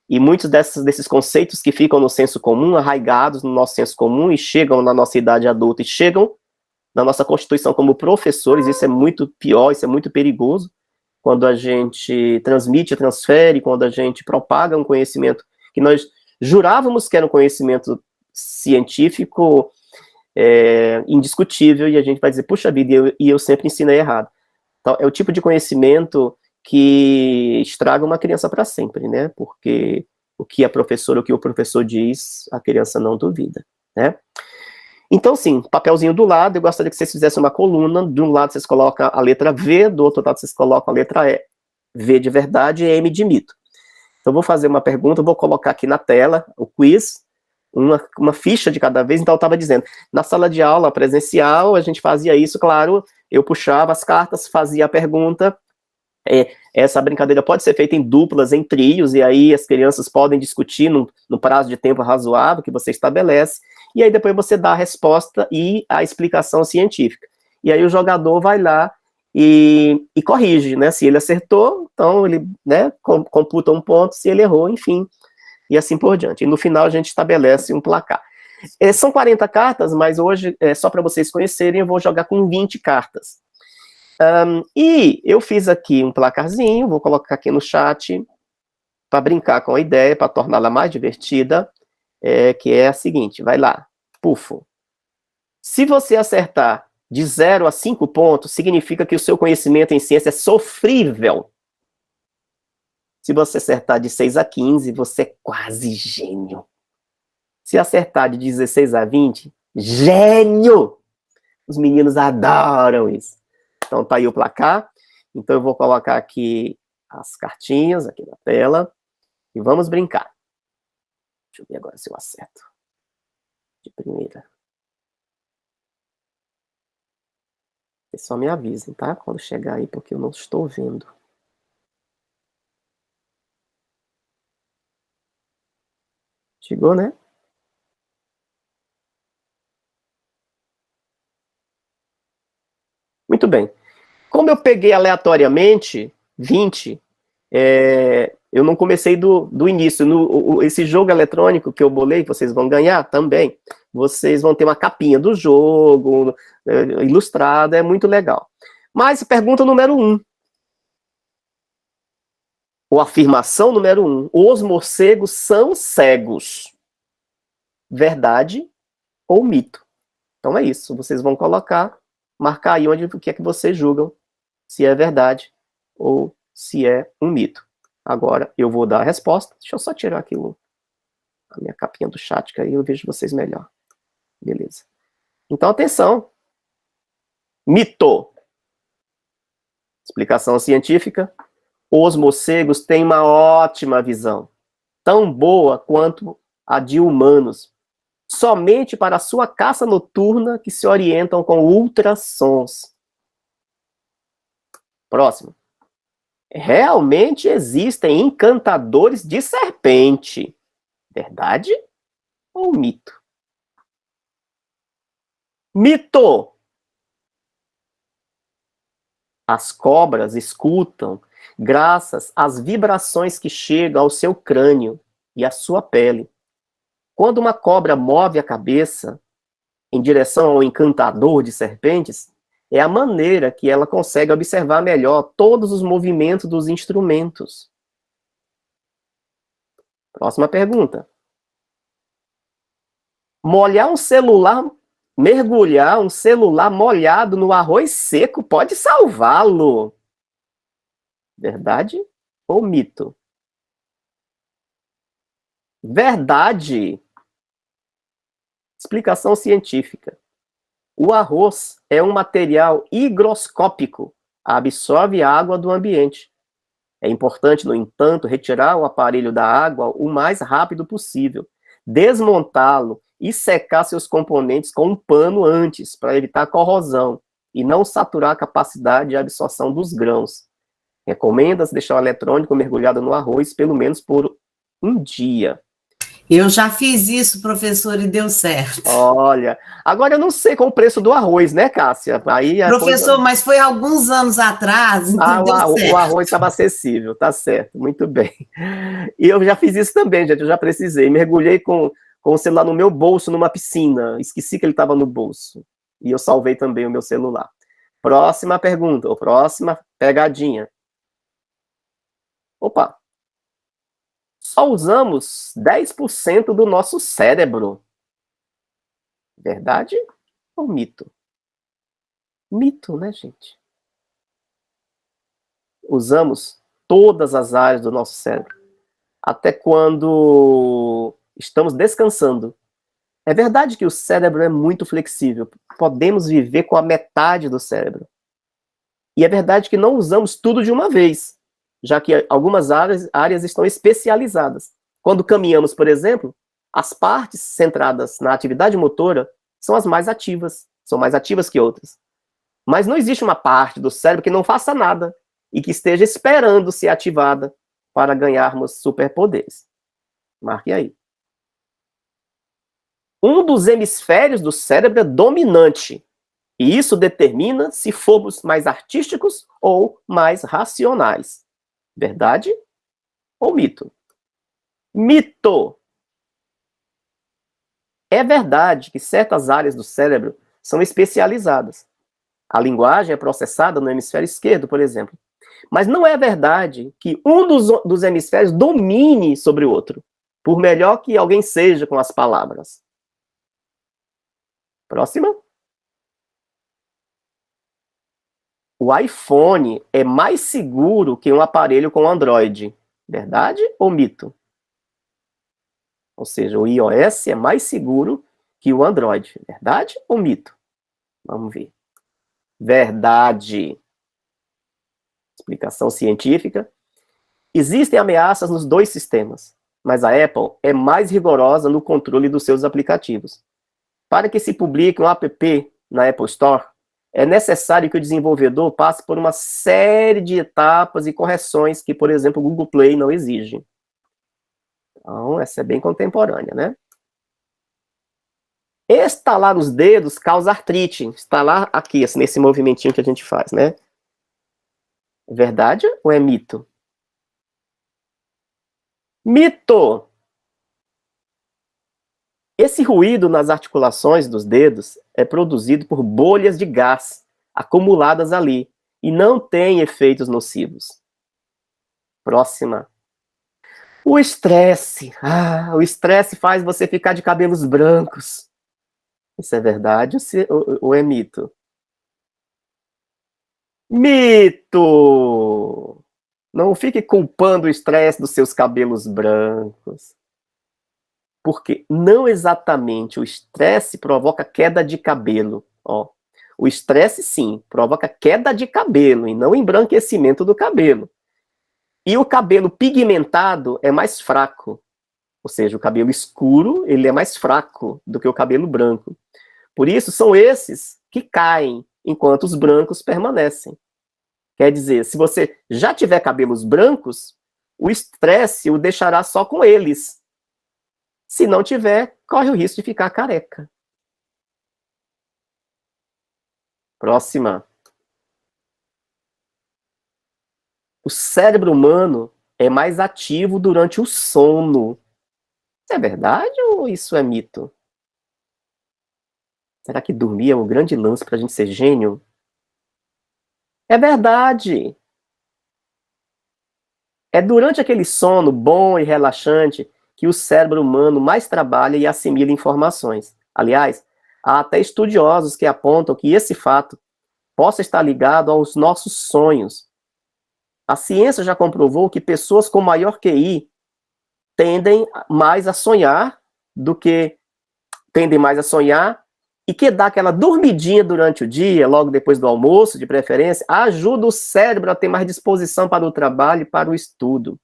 E muitos desses conceitos que ficam no senso comum, arraigados no nosso senso comum e chegam na nossa idade adulta e chegam na nossa constituição como professores, isso é muito pior, isso é muito perigoso, quando a gente transfere, quando a gente propaga um conhecimento que nós jurávamos que era um conhecimento científico indiscutível, e a gente vai dizer, puxa vida, e eu sempre ensinei errado. Então, é o tipo de conhecimento que estraga uma criança para sempre, né? Porque o que a professora, o que o professor diz, a criança não duvida, né? Então, sim, papelzinho do lado, eu gostaria que vocês fizessem uma coluna, de um lado vocês colocam a letra V, do outro lado vocês colocam a letra E. V de verdade e M de mito. Então, eu vou fazer uma pergunta, vou colocar aqui na tela o quiz, uma ficha de cada vez. Então, eu estava dizendo, na sala de aula presencial, a gente fazia isso, claro, eu puxava as cartas, fazia a pergunta. Essa brincadeira pode ser feita em duplas, em trios, e aí as crianças podem discutir no prazo de tempo razoável que você estabelece, e aí depois você dá a resposta e a explicação científica. E aí o jogador vai lá e corrige, né? Se ele acertou, então ele, né, computa um ponto, se ele errou, enfim, e assim por diante. E no final a gente estabelece um placar. São 40 cartas, mas hoje, só para vocês conhecerem, eu vou jogar com 20 cartas. E eu fiz aqui um placarzinho, vou colocar aqui no chat, para brincar com a ideia, para torná-la mais divertida, que é a seguinte, vai lá, pufo. Se você acertar de 0 a 5 pontos, significa que o seu conhecimento em ciência é sofrível. Se você acertar de 6 a 15, você é quase gênio. Se acertar de 16 a 20, gênio! Os meninos adoram isso. Então, tá aí o placar. Então, eu vou colocar aqui as cartinhas, aqui na tela, e vamos brincar. Deixa eu ver agora se eu acerto. De primeira. Vocês só me avisem, tá? Quando chegar aí, porque eu não estou vendo. Chegou, né? Muito bem. Como eu peguei aleatoriamente 20, eu não comecei do início. Esse jogo eletrônico que eu bolei, que vocês vão ganhar também, vocês vão ter uma capinha do jogo, ilustrada, é muito legal. Mas pergunta número 1. Ou afirmação número 1. Os morcegos são cegos. Verdade ou mito? Então é isso. Vocês vão marcar aí o que é que vocês julgam, se é verdade ou se é um mito. Agora eu vou dar a resposta. Deixa eu só tirar aqui a minha capinha do chat, que aí eu vejo vocês melhor. Beleza. Então, atenção. Mito. Explicação científica. Os morcegos têm uma ótima visão, tão boa quanto a de humanos, somente para a sua caça noturna que se orientam com ultrassons. Próximo. Realmente existem encantadores de serpente. Verdade ou mito? Mito! As cobras escutam graças às vibrações que chegam ao seu crânio e à sua pele. Quando uma cobra move a cabeça em direção ao encantador de serpentes, é a maneira que ela consegue observar melhor todos os movimentos dos instrumentos. Próxima pergunta. Mergulhar um celular molhado no arroz seco pode salvá-lo. Verdade ou mito? Verdade. Explicação científica. O arroz é um material higroscópico, absorve água do ambiente. É importante, no entanto, retirar o aparelho da água o mais rápido possível, desmontá-lo e secar seus componentes com um pano antes, para evitar corrosão e não saturar a capacidade de absorção dos grãos. Recomenda-se deixar o eletrônico mergulhado no arroz pelo menos por um dia. Eu já fiz isso, professor, e deu certo. Olha, agora eu não sei qual o preço do arroz, né, Cássia? Aí professor, coisa... mas foi alguns anos atrás, então deu certo. O arroz estava acessível, tá certo, muito bem. E eu já fiz isso também, gente, eu já precisei. Mergulhei com o celular no meu bolso, numa piscina. Esqueci que ele estava no bolso. E eu salvei também o meu celular. Próxima pergunta, ou próxima pegadinha. Opa! Só usamos 10% do nosso cérebro. Verdade ou mito? Mito, né, gente? Usamos todas as áreas do nosso cérebro. Até quando estamos descansando. É verdade que o cérebro é muito flexível. Podemos viver com a metade do cérebro. E é verdade que não usamos tudo de uma vez, já que algumas áreas estão especializadas. Quando caminhamos, por exemplo, as partes centradas na atividade motora são as mais ativas, são mais ativas que outras. Mas não existe uma parte do cérebro que não faça nada e que esteja esperando ser ativada para ganharmos superpoderes. Marque aí. Um dos hemisférios do cérebro é dominante, e isso determina se fomos mais artísticos ou mais racionais. Verdade ou mito? Mito! É verdade que certas áreas do cérebro são especializadas. A linguagem é processada no hemisfério esquerdo, por exemplo. Mas não é verdade que um dos hemisférios domine sobre o outro, por melhor que alguém seja com as palavras. Próxima. O iPhone é mais seguro que um aparelho com Android. Verdade ou mito? Ou seja, o iOS é mais seguro que o Android. Verdade ou mito? Vamos ver. Verdade. Explicação científica. Existem ameaças nos dois sistemas, mas a Apple é mais rigorosa no controle dos seus aplicativos. Para que se publique um app na Apple Store, é necessário que o desenvolvedor passe por uma série de etapas e correções que, por exemplo, o Google Play não exige. Então, essa é bem contemporânea, né? Estalar os dedos causa artrite. Estalar aqui, assim, nesse movimentinho que a gente faz, né? É verdade ou é mito? Mito! Esse ruído nas articulações dos dedos é produzido por bolhas de gás acumuladas ali e não tem efeitos nocivos. Próxima. O estresse. O estresse faz você ficar de cabelos brancos. Isso é verdade ou é mito? Mito! Não fique culpando o estresse dos seus cabelos brancos. Porque não exatamente o estresse provoca queda de cabelo. Ó, o estresse, sim, provoca queda de cabelo e não embranquecimento do cabelo. E o cabelo pigmentado é mais fraco. Ou seja, o cabelo escuro ele é mais fraco do que o cabelo branco. Por isso, são esses que caem, enquanto os brancos permanecem. Quer dizer, se você já tiver cabelos brancos, o estresse o deixará só com eles. Se não tiver, corre o risco de ficar careca. Próxima. O cérebro humano é mais ativo durante o sono. Isso é verdade ou isso é mito? Será que dormir é um grande lance para a gente ser gênio? É verdade. É durante aquele sono bom e relaxante que o cérebro humano mais trabalha e assimila informações. Aliás, há até estudiosos que apontam que esse fato possa estar ligado aos nossos sonhos. A ciência já comprovou que pessoas com maior QI tendem mais a sonhar e que dá aquela dormidinha durante o dia, logo depois do almoço, de preferência, ajuda o cérebro a ter mais disposição para o trabalho e para o estudo.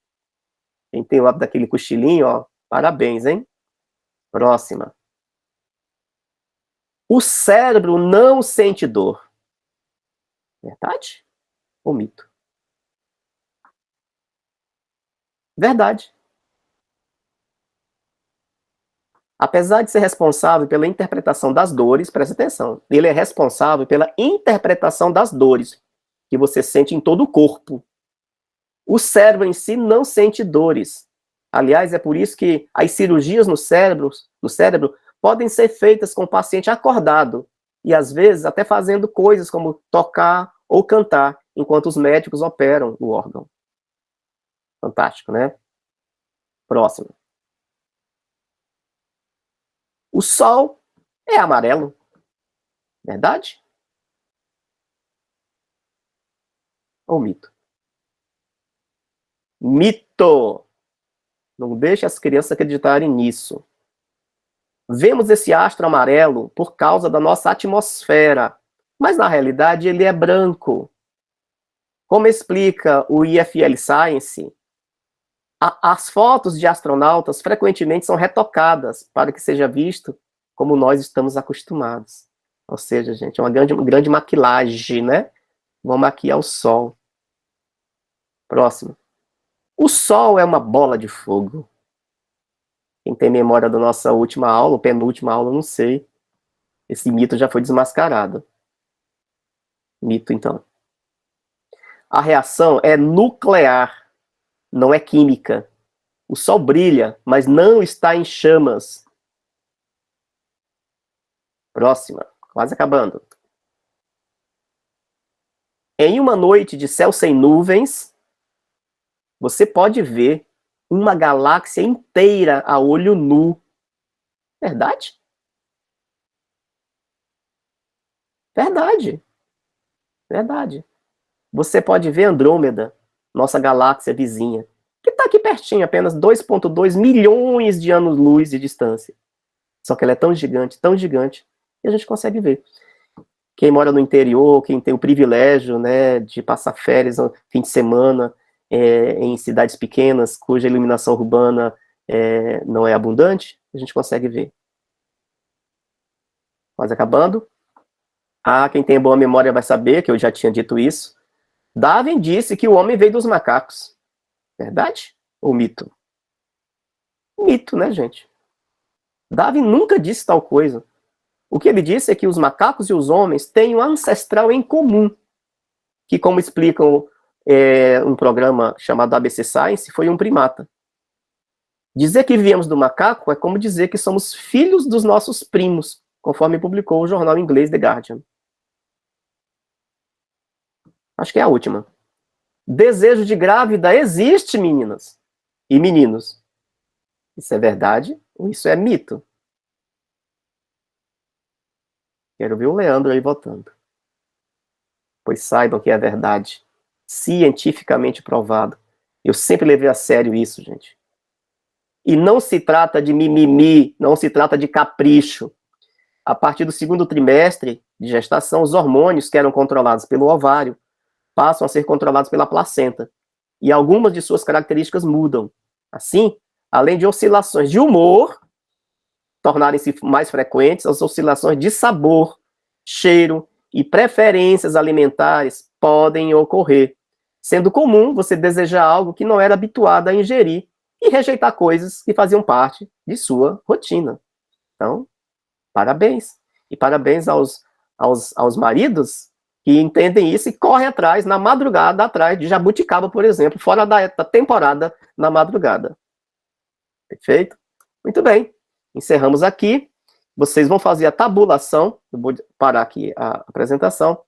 Quem tem o hábito daquele cochilinho, ó, parabéns, hein? Próxima. O cérebro não sente dor. Verdade ou mito? Verdade. Apesar de ser responsável pela interpretação das dores, presta atenção, ele é responsável pela interpretação das dores que você sente em todo o corpo. O cérebro em si não sente dores. Aliás, é por isso que as cirurgias no cérebro podem ser feitas com o paciente acordado e, às vezes, até fazendo coisas como tocar ou cantar, enquanto os médicos operam o órgão. Fantástico, né? Próximo. O Sol é amarelo. Verdade? Ou mito? Mito! Não deixe as crianças acreditarem nisso. Vemos esse astro amarelo por causa da nossa atmosfera, mas na realidade ele é branco. Como explica o EFL Science, as fotos de astronautas frequentemente são retocadas para que seja visto como nós estamos acostumados. Ou seja, gente, é uma grande maquilagem, né? Vão maquiar o Sol. Próximo. O Sol é uma bola de fogo. Quem tem memória da nossa última aula, ou penúltima aula, não sei. Esse mito já foi desmascarado. Mito, então. A reação é nuclear, não é química. O Sol brilha, mas não está em chamas. Próxima, quase acabando. Em uma noite de céu sem nuvens, você pode ver uma galáxia inteira a olho nu. Verdade? Verdade. Verdade. Você pode ver Andrômeda, nossa galáxia vizinha, que está aqui pertinho, apenas 2,2 milhões de anos-luz de distância. Só que ela é tão gigante, que a gente consegue ver. Quem mora no interior, quem tem o privilégio, né, de passar férias no fim de semana em cidades pequenas, cuja iluminação urbana não é abundante, a gente consegue ver. Quase acabando. Quem tem boa memória vai saber que eu já tinha dito isso. Darwin disse que o homem veio dos macacos. Verdade ou mito? Mito, né, gente? Darwin nunca disse tal coisa. O que ele disse é que os macacos e os homens têm um ancestral em comum, que, como explicam um programa chamado ABC Science, foi um primata. Dizer que viemos do macaco é como dizer que somos filhos dos nossos primos, conforme publicou o jornal inglês The Guardian. Acho que é a última. Desejo de grávida existe, meninas e meninos. Isso é verdade ou isso é mito? Quero ver o Leandro aí votando. Pois saibam que é verdade. Cientificamente provado. Eu sempre levei a sério isso, gente. E não se trata de mimimi, não se trata de capricho. A partir do segundo trimestre de gestação, os hormônios que eram controlados pelo ovário passam a ser controlados pela placenta. E algumas de suas características mudam. Assim, além de oscilações de humor tornarem-se mais frequentes, as oscilações de sabor, cheiro e preferências alimentares podem ocorrer, sendo comum você desejar algo que não era habituado a ingerir e rejeitar coisas que faziam parte de sua rotina. Então, parabéns. E parabéns aos maridos que entendem isso e correm atrás, na madrugada, atrás de jabuticaba, por exemplo, fora da temporada, na madrugada. Perfeito? Muito bem. Encerramos aqui. Vocês vão fazer a tabulação. Eu vou parar aqui a apresentação.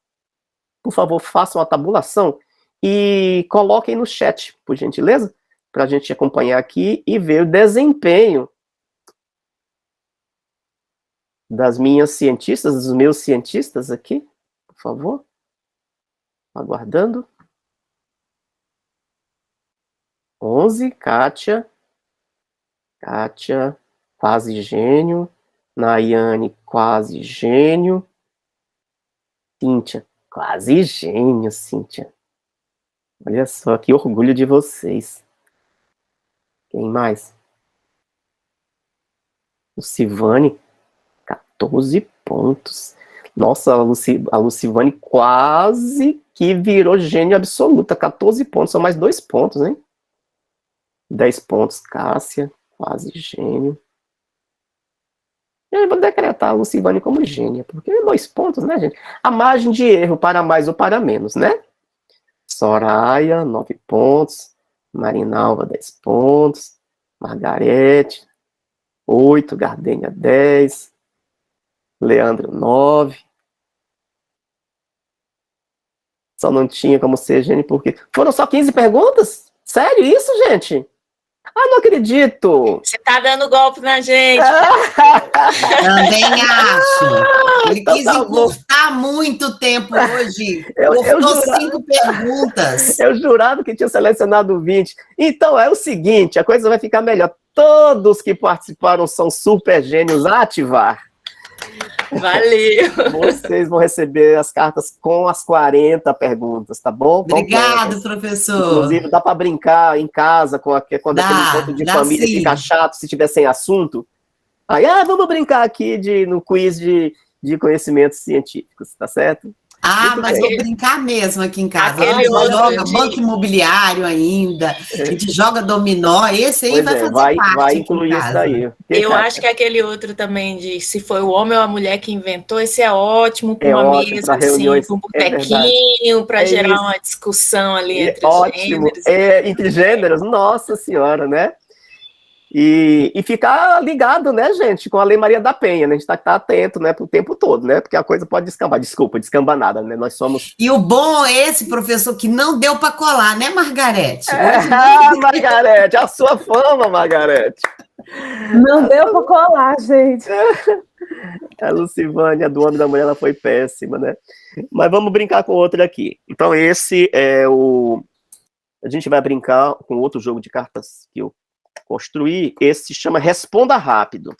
Por favor, façam a tabulação e coloquem no chat, por gentileza, para a gente acompanhar aqui e ver o desempenho das minhas cientistas, dos meus cientistas aqui, por favor. Aguardando. 11, Kátia, quase gênio, Nayane, quase gênio, Cíntia, quase gênio, Cíntia. Olha só, que orgulho de vocês. Quem mais? Lucivane, 14 pontos. Nossa, a Lucivane quase que virou gênio absoluta. 14 pontos, são mais 2 pontos, hein? 10 pontos, Cássia, quase gênio. Eu vou decretar a Lucivane como gênia, porque 2 pontos, né, gente? A margem de erro para mais ou para menos, né? Soraya, 9 pontos. Marinalva, 10 pontos. Margarete, 8. Gardênia, 10. Leandro, 9. Só não tinha como ser gênio porque... Foram só 15 perguntas? Sério isso, gente? Ah, não acredito! Você tá dando golpe na gente. Também acho. Ele Então quis tá encurtar muito tempo hoje. Eu Cortou jurava- 5 perguntas. Eu jurava que tinha selecionado 20. Então é o seguinte, a coisa vai ficar melhor. Todos que participaram são super gênios a ativar. Valeu. Vocês vão receber as cartas com as 40 perguntas, tá bom? Obrigado, Completas. professor. Inclusive, dá para brincar em casa quando Dá, aquele encontro de dá família sim. fica chato se tiver sem assunto. Aí, vamos brincar aqui no quiz de conhecimentos científicos, tá certo? Ah, Muito mas bem. vou brincar mesmo aqui em casa. Aquele A gente outro joga de- banco imobiliário ainda, a gente joga dominó, esse aí Pois vai é, fazer vai parte incluir aqui em isso casa. daí. Eu acho que aquele outro também de se foi o homem ou a mulher que inventou, esse é ótimo para É uma ótimo mesa, pra assim, reuniões, para um é verdade. botequinho, para É gerar isso. uma discussão ali É entre ótimo. gêneros. Entre gêneros, nossa senhora, né? E ficar ligado, né, gente, com a Lei Maria da Penha, né? A gente tá atento, né, pro tempo todo, né? Porque a coisa pode descambar. Desculpa, descambanada, né? Nós somos... E o bom é esse, professor, que não deu para colar, né, Margarete? Hoje Margarete, a sua fama, Margarete. Não deu para colar, gente. A Lucivânia, do Homem e da Mulher, ela foi péssima, né? Mas vamos brincar com outro aqui. Então, esse é o... A gente vai brincar com outro jogo de cartas que eu construí. Esse se chama Responda Rápido.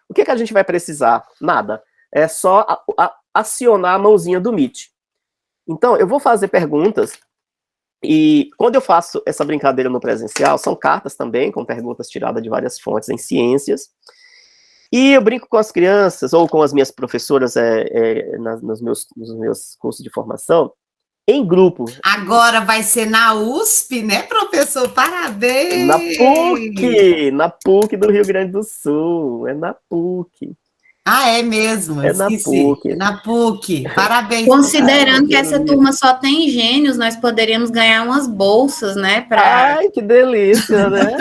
O que a gente vai precisar? Nada. É só acionar a mãozinha do Meet. Então, eu vou fazer perguntas e quando eu faço essa brincadeira no presencial, são cartas também, com perguntas tiradas de várias fontes em ciências. E eu brinco com as crianças, ou com as minhas professoras nos meus cursos de formação, em grupo. agora vai ser na USP, né, professor? Parabéns! Na PUC do Rio Grande do Sul, é na PUC. Ah, é mesmo, É na esqueci. PUC. Na PUC, parabéns. Considerando que essa delícia. turma só tem gênios, nós poderíamos ganhar umas bolsas, né? Pra... Ai, que delícia, né?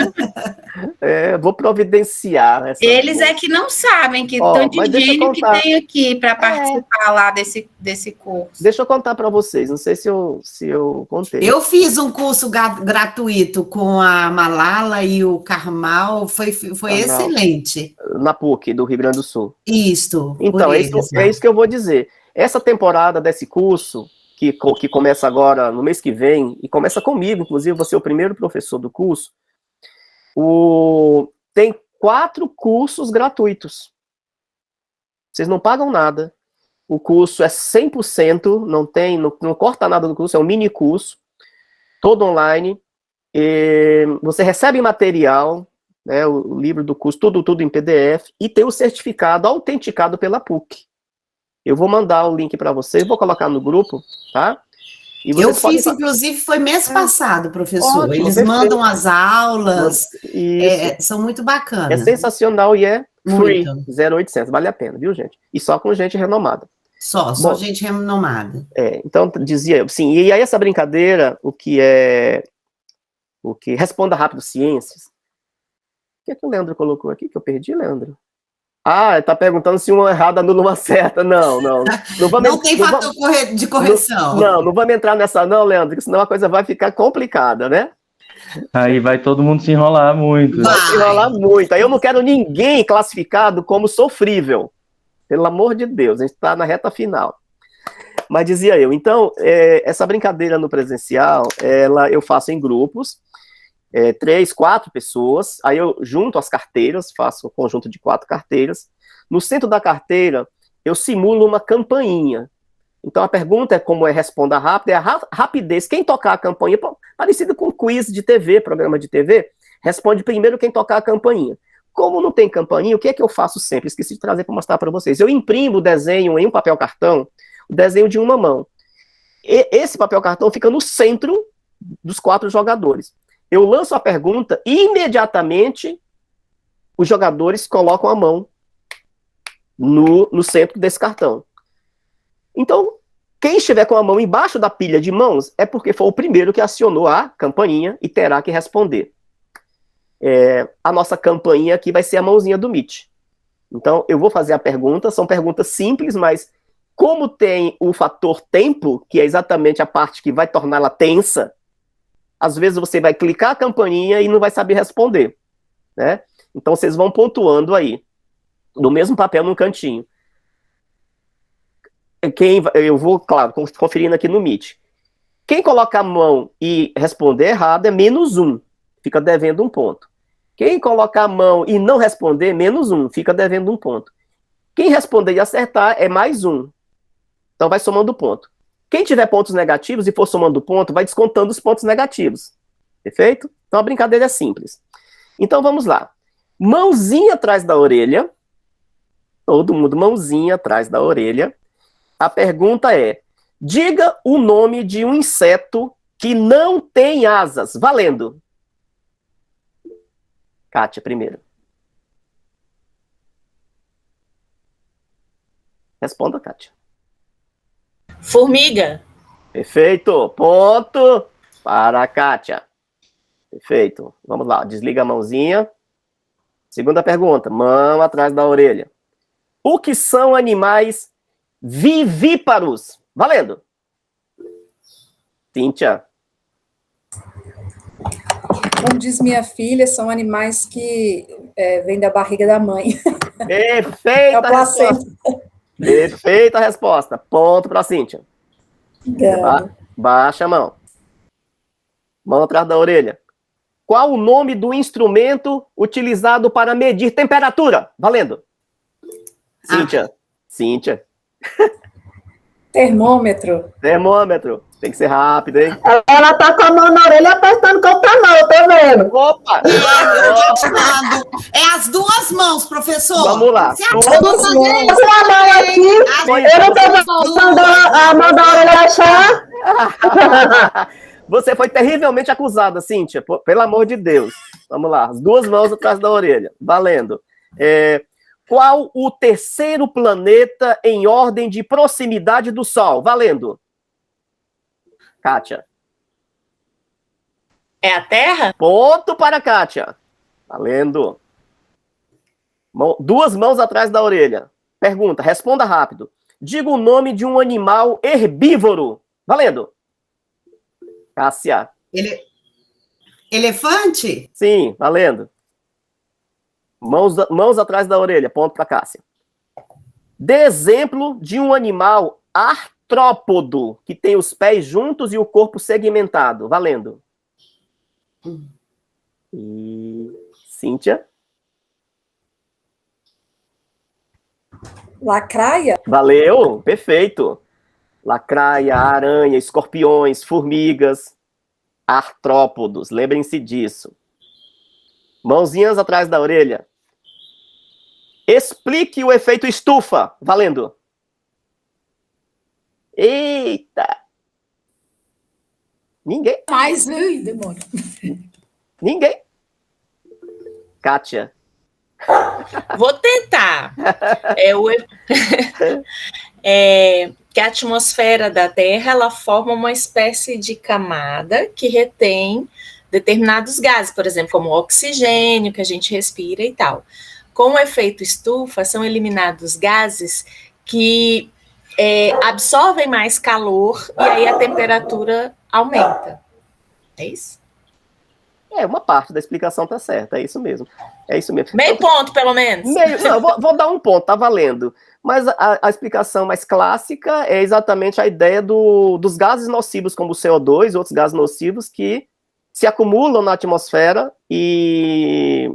Vou providenciar essa Eles bolsa. é que não sabem que Ó, tanto mas de deixa eu gênio que contar. tem aqui para participar lá desse curso. Deixa eu contar para vocês, não sei se eu contei. Eu fiz um curso gratuito com a Malala e o Carmal, foi Carmal. excelente. Na PUC do Rio Grande do Sul. Isto. Então, por é eles, isso que eu vou dizer. Essa temporada desse curso, que começa agora no mês que vem, e começa comigo, inclusive, vou ser o primeiro professor do curso, tem 4 cursos gratuitos. Vocês não pagam nada. O curso é 100%, não corta nada do curso, é um mini curso, todo online. Você recebe material, né, o livro do curso, tudo em PDF, e tem o certificado autenticado pela PUC. Eu vou mandar o link para vocês, vou colocar no grupo, tá? E Eu vocês fiz, inclusive, foi mês passado, professor. Ótimo, Eles perfeito. mandam as aulas, Isso. são muito É bacanas. sensacional e é free, Muito. 0,800, vale a pena, viu, gente? E só com gente renomada. Só Bom, gente renomada. Então, dizia eu, sim, e aí essa brincadeira, o que Responda Rápido Ciências, o que o Leandro colocou aqui, que eu perdi, Leandro? Tá perguntando se uma errada anula uma certa. Não vamos, Não tem fator de correção. Não vamos entrar nessa não, Leandro, porque senão a coisa vai ficar complicada, né? Aí vai todo mundo se enrolar muito. Vai se enrolar muito. Aí eu não quero ninguém classificado como sofrível. Pelo amor de Deus, a gente está na reta final. Mas dizia eu, então, essa brincadeira no presencial, eu faço em grupos, 3, 4 pessoas, aí eu junto as carteiras, faço um conjunto de 4 carteiras. No centro da carteira, eu simulo uma campainha. Então a pergunta é como responda rápido, é a rapidez. Quem tocar a campainha, parecido com quiz de TV, programa de TV, responde primeiro quem tocar a campainha. Como não tem campainha, o que é que eu faço sempre? Esqueci de trazer para mostrar para vocês. Eu imprimo o desenho em um papel cartão, o desenho de uma mão. E esse papel cartão fica no centro dos 4 jogadores. Eu lanço a pergunta e imediatamente os jogadores colocam a mão no centro desse cartão. Então, quem estiver com a mão embaixo da pilha de mãos é porque foi o primeiro que acionou a campainha e terá que responder. A nossa campainha aqui vai ser a mãozinha do Meet. Então, eu vou fazer a pergunta, são perguntas simples, mas como tem o fator tempo, que é exatamente a parte que vai torná-la tensa, às vezes você vai clicar a campainha e não vai saber responder, né? Então, vocês vão pontuando aí, no mesmo papel, num cantinho. Eu vou, claro, conferindo aqui no Meet. Quem coloca a mão e responder errado é -1, fica devendo 1 ponto. Quem colocar a mão e não responder, -1, fica devendo 1 ponto. Quem responder e acertar é +1. Então vai somando ponto. Quem tiver pontos negativos e for somando ponto, vai descontando os pontos negativos. Perfeito? Então a brincadeira é simples. Então vamos lá. Mãozinha atrás da orelha. Todo mundo mãozinha atrás da orelha. A pergunta é: diga o nome de um inseto que não tem asas. Valendo. Kátia, primeiro. Responda, Kátia. Formiga. Perfeito. Ponto para a Kátia. Perfeito. Vamos lá. Desliga a mãozinha. Segunda pergunta. Mão atrás da orelha. O que são animais vivíparos? Valendo. Cíntia. Como diz minha filha, são animais que vêm da barriga da mãe. Perfeita resposta. Perfeita resposta. Ponto para a Cíntia. Baixa a mão. Mão atrás da orelha. Qual o nome do instrumento utilizado para medir temperatura? Valendo. Cíntia. Cíntia. Termômetro. Termômetro. Tem que ser rápido, hein? Ela tá com a mão na orelha apertando com outra mão, eu tô vendo. Opa! É as 2 mãos, professor. Vamos lá. Eu tô a mão aqui, eu não tô mandando a mão da orelha achar. Você foi terrivelmente acusada, Cíntia, pelo amor de Deus. Vamos lá, as 2 mãos atrás da orelha. Valendo. Qual o terceiro planeta em ordem de proximidade do Sol? Valendo. Kátia. É a Terra? Ponto para a Kátia. Valendo. 2 mãos atrás da orelha. Pergunta, responda rápido. Diga o nome de um animal herbívoro. Valendo. Cássia. Elefante? Sim, valendo. Mãos atrás da orelha. Ponto para Cássia. Dê exemplo de um animal artrópodo, que tem os pés juntos e o corpo segmentado. Valendo. E Cíntia. Lacraia? Valeu, perfeito. Lacraia, aranha, escorpiões, formigas, artrópodos. Lembrem-se disso. Mãozinhas atrás da orelha. Explique o efeito estufa. Valendo. Eita! Ninguém. Mas, demônio. Ninguém. Kátia. Vou tentar. Que a atmosfera da Terra, ela forma uma espécie de camada que retém determinados gases, por exemplo, como o oxigênio que a gente respira e tal. Com o efeito estufa, são eliminados gases que absorvem mais calor e aí a temperatura aumenta. É isso? Uma parte da explicação tá certa, é isso mesmo. É isso mesmo. Meio ponto, pelo menos. Não, vou dar 1 ponto, tá valendo. Mas a explicação mais clássica é exatamente a ideia dos gases nocivos, como o CO2 e outros gases nocivos que se acumulam na atmosfera e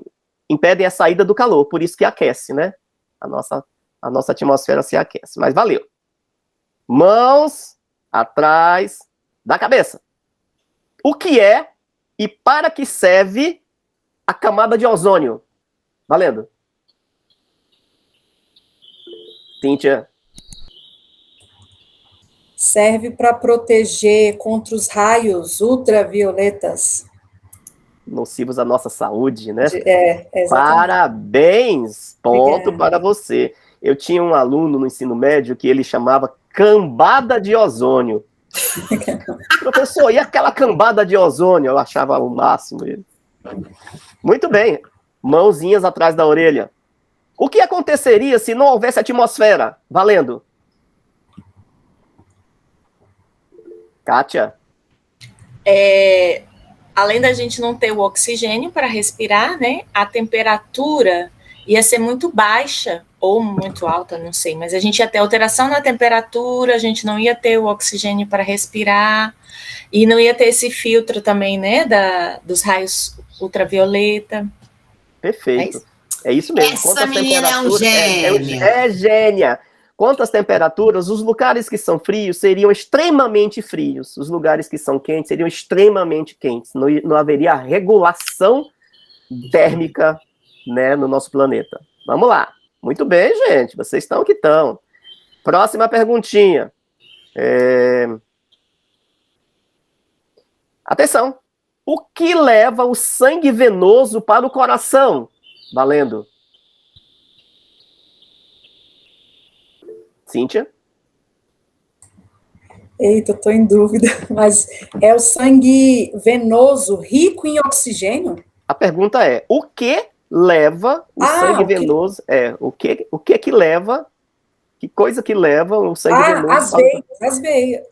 impedem a saída do calor, por isso que aquece, né? A nossa atmosfera se aquece. Mas valeu. Mãos atrás da cabeça. O que é e para que serve a camada de ozônio? Valendo. Cíntia. Serve para proteger contra os raios ultravioletas. Nocivos à nossa saúde, né? Exatamente. Parabéns! Ponto Obrigada. para você. Eu tinha um aluno no ensino médio que ele chamava cambada de ozônio. Professor, e aquela cambada de ozônio? Eu achava o máximo ele. Muito bem. Mãozinhas atrás da orelha. O que aconteceria se não houvesse atmosfera? Valendo. Kátia. Além da gente não ter o oxigênio para respirar, né? A temperatura ia ser muito baixa ou muito alta, não sei, mas a gente ia ter alteração na temperatura, a gente não ia ter o oxigênio para respirar e não ia ter esse filtro também, né, dos raios ultravioleta. Perfeito. É isso mesmo. Essa menina é um gênio. É gênia. Quantas temperaturas, os lugares que são frios seriam extremamente frios, os lugares que são quentes seriam extremamente quentes. Não haveria regulação térmica, né, no nosso planeta. Vamos lá. Muito bem, gente. Vocês estão que estão. Próxima perguntinha. Atenção. O que leva o sangue venoso para o coração? Valendo. Cíntia? Eita, eu tô em dúvida, mas é o sangue venoso rico em oxigênio? A pergunta é, o que leva o sangue venoso? O que leva, que coisa que leva o sangue venoso? As veias.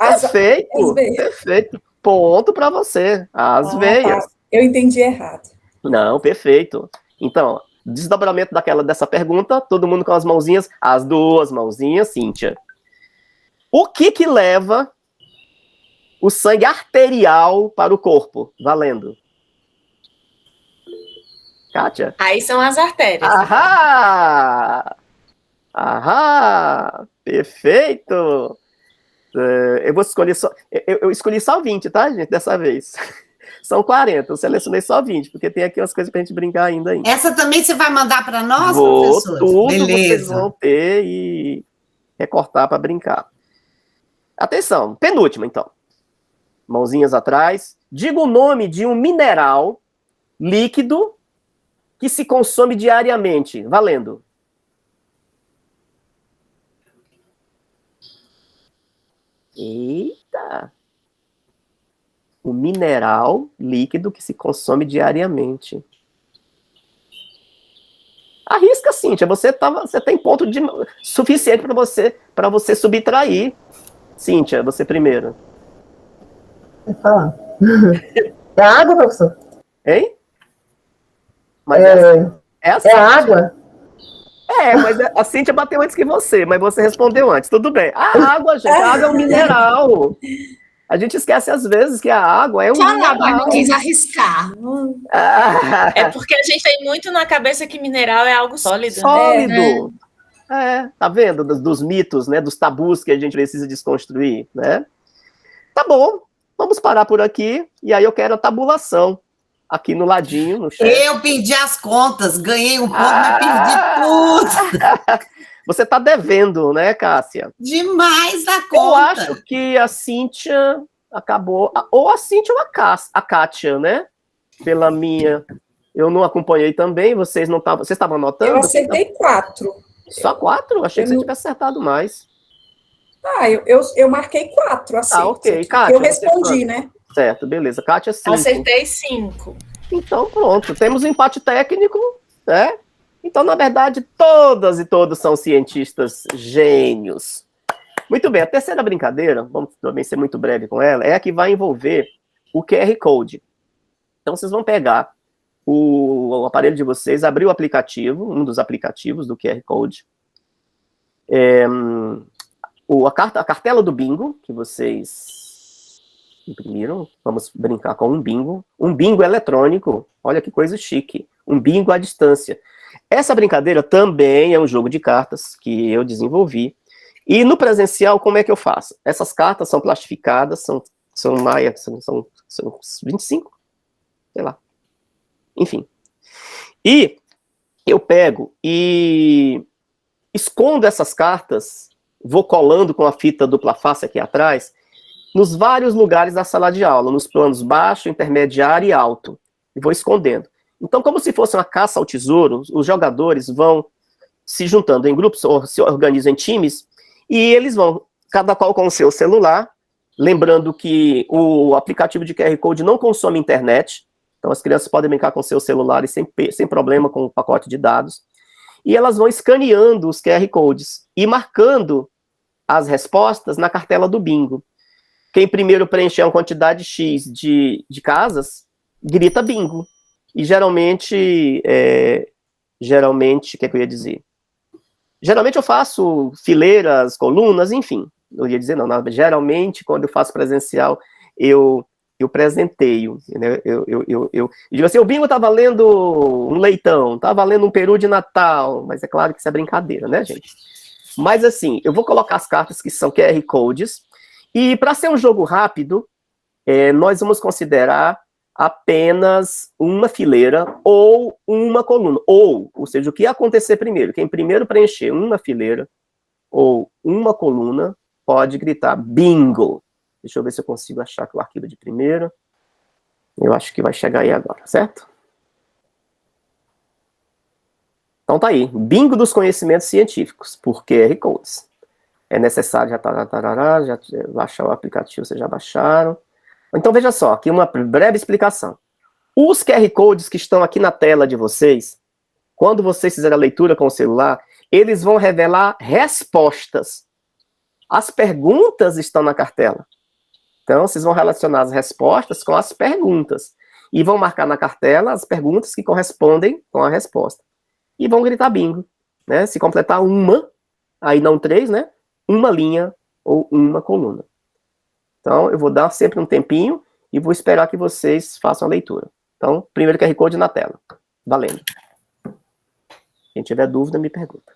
Perfeito. Ponto para você. As veias. Tá. Eu entendi errado. Não, perfeito. Então, desdobramento dessa pergunta, todo mundo com as mãozinhas, as duas mãozinhas, Cíntia. O que leva o sangue arterial para o corpo? Valendo. Kátia? Aí são as artérias. Ahá! Perfeito! Eu vou escolher só... Eu escolhi só 20, tá, gente, dessa vez. São 40, eu selecionei só 20, porque tem aqui umas coisas pra gente brincar ainda. Essa também você vai mandar para nós, professor? Tudo Beleza. Vocês vão ter e recortar para brincar. Atenção, penúltima, então. Mãozinhas atrás. Diga o nome de um mineral líquido que se consome diariamente. Valendo. Eita! O mineral líquido que se consome diariamente. Arrisca, Cíntia. Você tem ponto suficiente para você subtrair. Cíntia, você primeiro. Vou falar. É água, professor? Hein? Mas é água? Mas a Cíntia bateu antes que você, mas você respondeu antes. Tudo bem. A água, gente, a água é um mineral. A gente esquece às vezes que a água é um mineral. Mas não quis arriscar. É porque a gente tem muito na cabeça que mineral é algo sólido. Sólido. Tá vendo? Dos mitos, né? Dos tabus que a gente precisa desconstruir, né? Tá bom. Vamos parar por aqui. E aí eu quero a tabulação. Aqui no ladinho, no chat. Eu pedi as contas, ganhei um ponto, mas perdi tudo. Você tá devendo, né, Cássia? Demais a conta. Eu acho que a Cíntia acabou, ou a Cíntia ou a Kátia, né? Pela minha... Eu não acompanhei também, vocês não estavam... Vocês estavam anotando? Eu acertei 4. Só 4? Achei que você tivesse acertado mais. Eu marquei 4, assim. Ok. Kátia, eu respondi, né? Certo, beleza. Kátia, 5. Acertei 5. Então, pronto. Temos um empate técnico, né? Então, na verdade, todas e todos são cientistas gênios. Muito bem, a terceira brincadeira, vamos também ser muito breve com ela, é a que vai envolver o QR Code. Então, vocês vão pegar o aparelho de vocês, abrir o aplicativo, um dos aplicativos do QR Code, a cartela do bingo, que vocês Imprimiram. Vamos brincar com um bingo. Um bingo eletrônico. Olha que coisa chique. Um bingo à distância. Essa brincadeira também é um jogo de cartas que eu desenvolvi. E no presencial, como é que eu faço? Essas cartas são plastificadas, são 25, sei lá. Enfim. E eu pego e escondo essas cartas, vou colando com a fita dupla face aqui atrás, nos vários lugares da sala de aula, nos planos baixo, intermediário e alto. E vou escondendo. Então, como se fosse uma caça ao tesouro, os jogadores vão se juntando em grupos, ou se organizam em times, e eles vão, cada qual com o seu celular, lembrando que o aplicativo de QR Code não consome internet, então as crianças podem brincar com seus celulares sem problema com o pacote de dados, e elas vão escaneando os QR Codes e marcando as respostas na cartela do bingo. Quem primeiro preencher uma quantidade X de casas, grita bingo. E geralmente, o que eu ia dizer? Geralmente eu faço fileiras, colunas, enfim. Não ia dizer não, geralmente quando eu faço presencial, eu presenteio. Né? Eu digo assim, o bingo tá valendo um leitão, tá valendo um peru de Natal, mas é claro que isso é brincadeira, né, gente? Mas assim, eu vou colocar as cartas que são QR Codes, e para ser um jogo rápido, nós vamos considerar apenas uma fileira ou uma coluna. Ou seja, o que acontecer primeiro? Quem primeiro preencher uma fileira ou uma coluna pode gritar bingo. Deixa eu ver se eu consigo achar aqui o arquivo de primeiro. Eu acho que vai chegar aí agora, certo? Então tá aí, bingo dos conhecimentos científicos, por QR Codes. É necessário já baixar o aplicativo, vocês já baixaram. Então, veja só, aqui uma breve explicação. Os QR Codes que estão aqui na tela de vocês, quando vocês fizerem a leitura com o celular, eles vão revelar respostas. As perguntas estão na cartela. Então, vocês vão relacionar as respostas com as perguntas. E vão marcar na cartela as perguntas que correspondem com a resposta. E vão gritar bingo. Né? Se completar uma, aí não 3, né? Uma linha ou uma coluna. Então, eu vou dar sempre um tempinho e vou esperar que vocês façam a leitura. Então, primeiro QR Code na tela. Valendo. Quem tiver dúvida, me pergunta.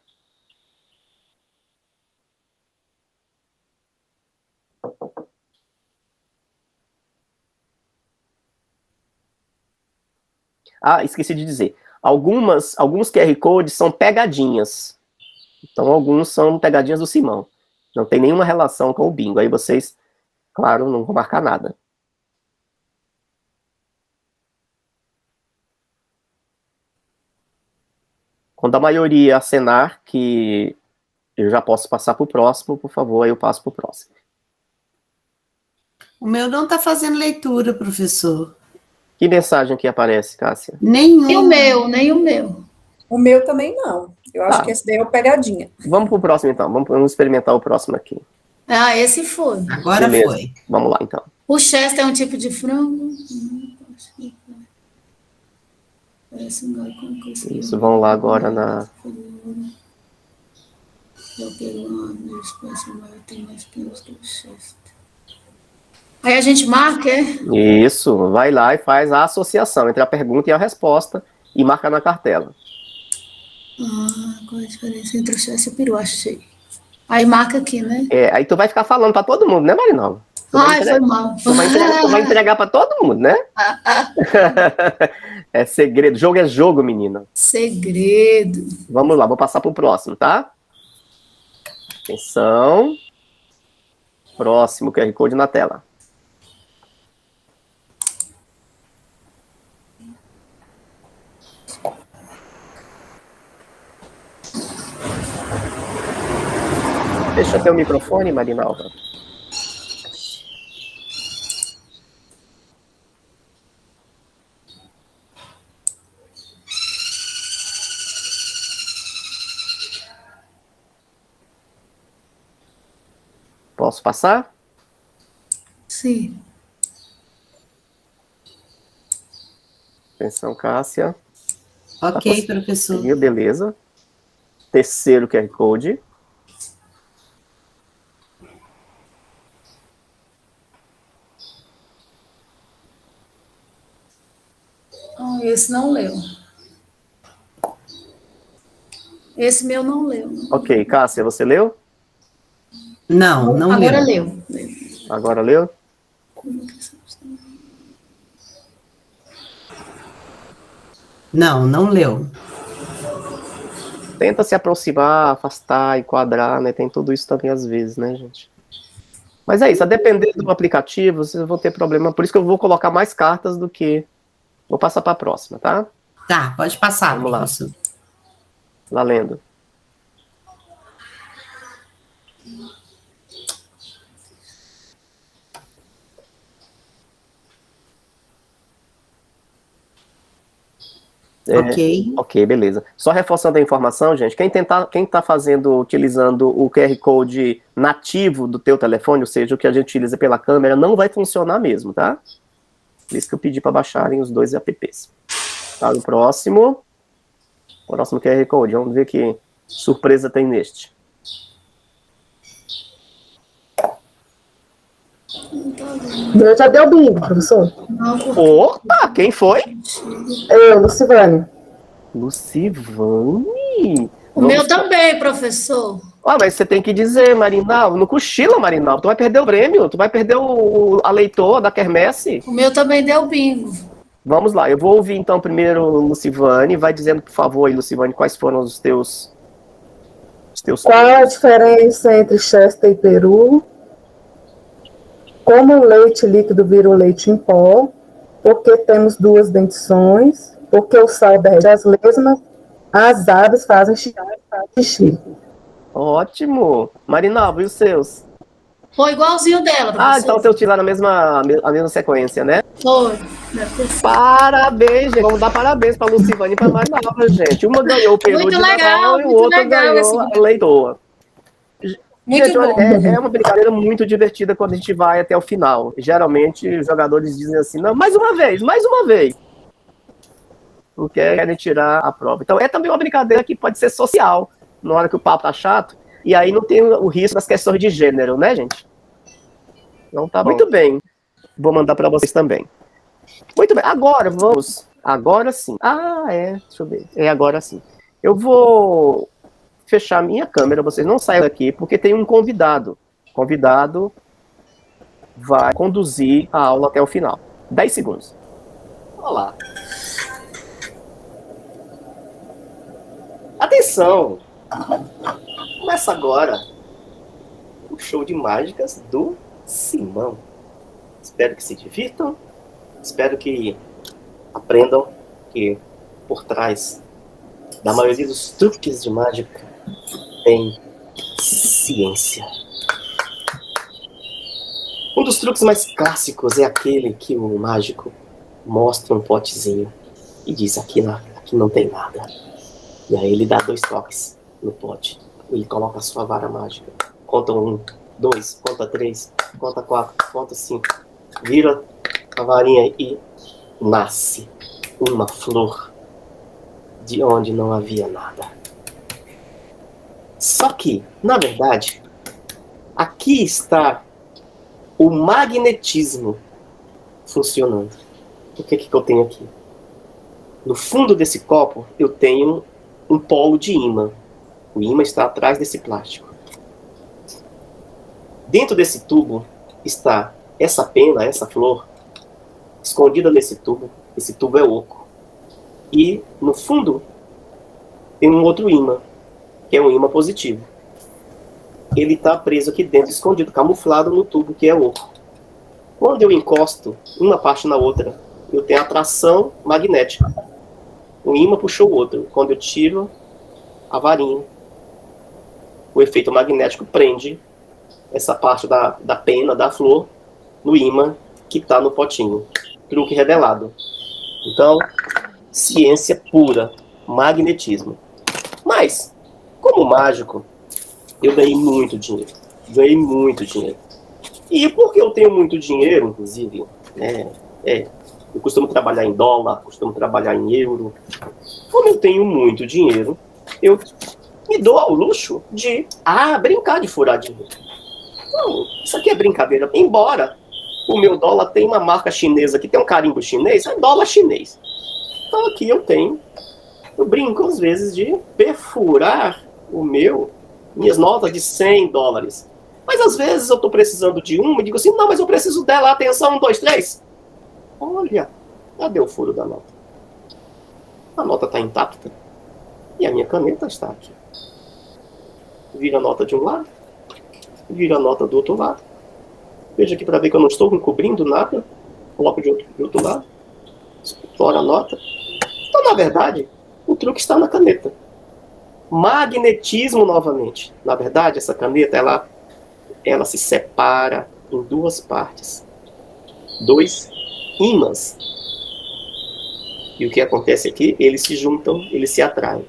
Ah, esqueci de dizer. Alguns QR Codes são pegadinhas. Então, alguns são pegadinhas do Simão. Não tem nenhuma relação com o bingo. Aí vocês... Claro, não vou marcar nada. Quando a maioria acenar que eu já posso passar para o próximo, por favor, aí eu passo para o próximo. O meu não está fazendo leitura, professor. Que mensagem que aparece, Cássia? Nenhum. Nem o meu. O meu também não. Eu acho que esse daí é uma pegadinha. Vamos para o próximo, então. Vamos experimentar o próximo aqui. Ah, esse foi. Agora Beleza. foi. Vamos lá, então. O Chester é um tipo de frango. Isso, vamos lá agora na... Aí a gente marca, é? Isso, vai lá e faz a associação entre a pergunta e a resposta e marca na cartela. Qual a diferença entre o Chester e o peru? Achei. Aí marca aqui, né? Aí tu vai ficar falando para todo mundo, né, Marinalva? Foi mal. Tu vai entregar para todo mundo, né? É segredo. Jogo é jogo, menina. Segredo. Vamos lá, vou passar pro próximo, tá? Atenção. Próximo QR Code na tela. Deixa teu microfone, Marinalva. Posso passar? Sim. Atenção, Cássia. Ok, professor. Beleza. Terceiro QR Code. esse não leu. Esse meu não leu. Ok, Cássia, você leu? Não Agora leu. leu. Agora leu? Não leu. Tenta se aproximar, afastar, enquadrar, né? Tem tudo isso também às vezes, né, gente? Mas é isso, a depender do aplicativo, vocês vão ter problema. Por isso que eu vou colocar mais cartas do que... Vou passar para a próxima, tá? Tá, pode passar. Vamos lá. Professor. Lá lendo. Ok, beleza. Só reforçando a informação, gente, quem tá utilizando o QR Code nativo do teu telefone, ou seja, o que a gente utiliza pela câmera, não vai funcionar mesmo, tá? Por isso que eu pedi para baixarem os dois apps. Tá, o próximo QR Code, vamos ver que surpresa tem neste. Eu já deu bingo, professor. Opa, quem foi? Eu, Lucivane. Lucivane? O meu também, professor. Mas você tem que dizer, Marinaldo, não cochila, Marinaldo, tu vai perder o prêmio, tu vai perder a leitor da quermesse. O meu também deu bingo. Vamos lá, eu vou ouvir então primeiro Lucivane, vai dizendo, por favor, aí, Lucivane, quais foram os teus... Qual a diferença entre Chester e Peru? Como o leite líquido vira o leite em pó? Porque temos duas dentições? Porque o sal derrete as lesmas? As aves fazem xixi. Ótimo! Marinaldo, e os seus? Foi igualzinho dela, professor. Então os teus tiveram a mesma sequência, né? Foi. Parabéns, gente. Vamos dar parabéns para Lucivane e para Marinaldo, gente. Uma ganhou o Peru Muito de legal, Natal e o outro ganhou a leitor. Muito gente, bom. É uma brincadeira muito divertida quando a gente vai até o final. Geralmente, os jogadores dizem assim, não, mais uma vez. Porque querem tirar a prova. Então, é também uma brincadeira que pode ser social, na hora que o papo tá chato, e aí não tem o risco das questões de gênero, né, gente? Então tá bom. Muito bem. Vou mandar para vocês também. Muito bem, agora vamos... Agora sim. Deixa eu ver. Agora sim. Eu vou... fechar minha câmera, vocês não saiam daqui, porque tem um convidado. O convidado vai conduzir a aula até o final. 10 segundos. Olá. Atenção! Começa agora o show de mágicas do Simão. Espero que se divirtam, espero que aprendam que por trás da maioria dos truques de mágica tem ciência. Um dos truques mais clássicos é aquele que o mágico mostra um potezinho e diz, aqui não tem nada. E aí ele dá 2 toques no pote. Ele coloca a sua vara mágica. Conta 1, 2, conta 3, conta 4, conta 5. Vira a varinha e nasce uma flor de onde não havia nada. Só que, na verdade, aqui está o magnetismo funcionando. O que eu tenho aqui? No fundo desse copo, eu tenho um polo de ímã. O ímã está atrás desse plástico. Dentro desse tubo está essa pena, essa flor, escondida nesse tubo. Esse tubo é oco. E, no fundo, tem um outro ímã, que é um ímã positivo. Ele está preso aqui dentro, escondido, camuflado no tubo que é oco. Quando eu encosto uma parte na outra, eu tenho atração magnética. Um ímã puxou o outro. Quando eu tiro a varinha, o efeito magnético prende essa parte da pena, da flor, no ímã que está no potinho. Truque revelado. Então, ciência pura, magnetismo. Mas, como mágico, eu ganhei muito dinheiro. E porque eu tenho muito dinheiro, inclusive, eu costumo trabalhar em dólar, costumo trabalhar em euro. Como eu tenho muito dinheiro, eu me dou ao luxo de brincar de furar dinheiro. Não, isso aqui é brincadeira. Embora o meu dólar tenha uma marca chinesa que tem um carimbo chinês, é dólar chinês. Então aqui eu brinco às vezes de perfurar minhas notas de $100. Mas às vezes eu estou precisando de uma e digo assim, não, mas eu preciso dela, atenção, 1, 2, 3. Olha, cadê o furo da nota? A nota está intacta e a minha caneta está aqui. Vira a nota de um lado, vira a nota do outro lado. Veja aqui para ver que eu não estou encobrindo nada. Coloco de outro lado, explora a nota. Então, na verdade, o truque está na caneta. Magnetismo novamente. Na verdade, essa caneta, ela se separa em 2 partes. 2 ímãs. E o que acontece aqui? Eles se juntam, eles se atraem.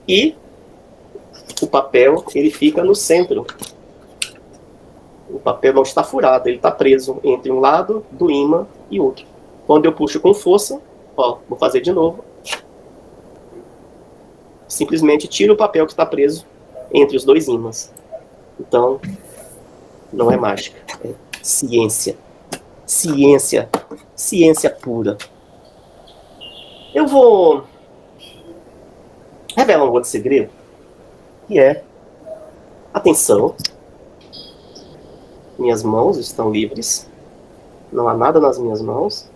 E o papel, ele fica no centro. O papel não está furado, ele está preso entre um lado do ímã e outro. Quando eu puxo com força, vou fazer de novo. Simplesmente tiro o papel que está preso entre os 2 ímãs. Então, não é mágica, é ciência. Ciência. Ciência pura. Eu vou revelar um outro segredo, que é, atenção, minhas mãos estão livres, não há nada nas minhas mãos,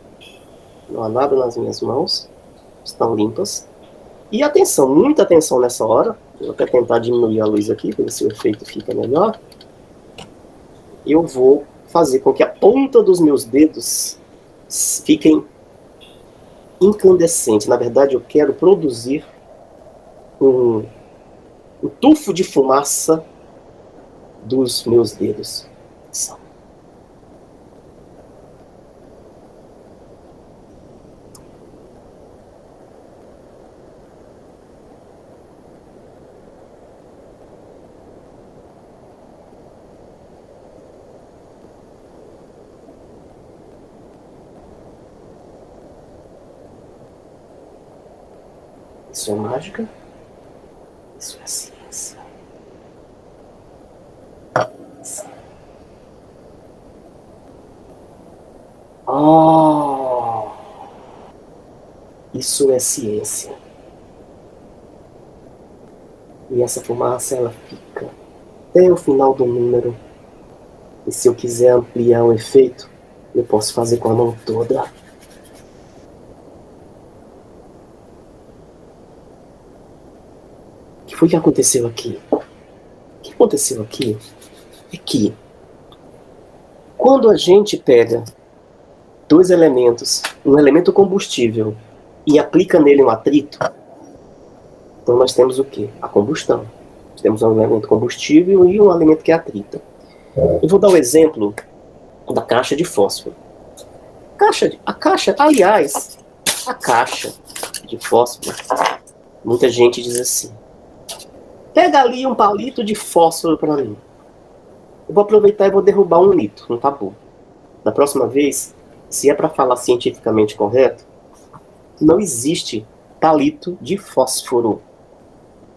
estão limpas. E atenção, muita atenção nessa hora. Vou até tentar diminuir a luz aqui, para ver se o efeito fica melhor. Eu vou fazer com que a ponta dos meus dedos fiquem incandescentes. Na verdade, eu quero produzir um tufo de fumaça dos meus dedos. Isso é mágica? Isso é ciência. Oh! Isso é ciência. E essa fumaça, ela fica até o final do número. E se eu quiser ampliar o efeito, eu posso fazer com a mão toda. O que foi que aconteceu aqui? O que aconteceu aqui é que quando a gente pega 2 elementos, um elemento combustível, e aplica nele um atrito, então nós temos o quê? A combustão. Nós temos um elemento combustível e um elemento que é atrito. Eu vou dar o exemplo da caixa de fósforo. A caixa de fósforo, muita gente diz assim, pega ali um palito de fósforo para mim. Eu vou aproveitar e vou derrubar 1 litro, um tabu. Da próxima vez, se é para falar cientificamente correto, não existe palito de fósforo.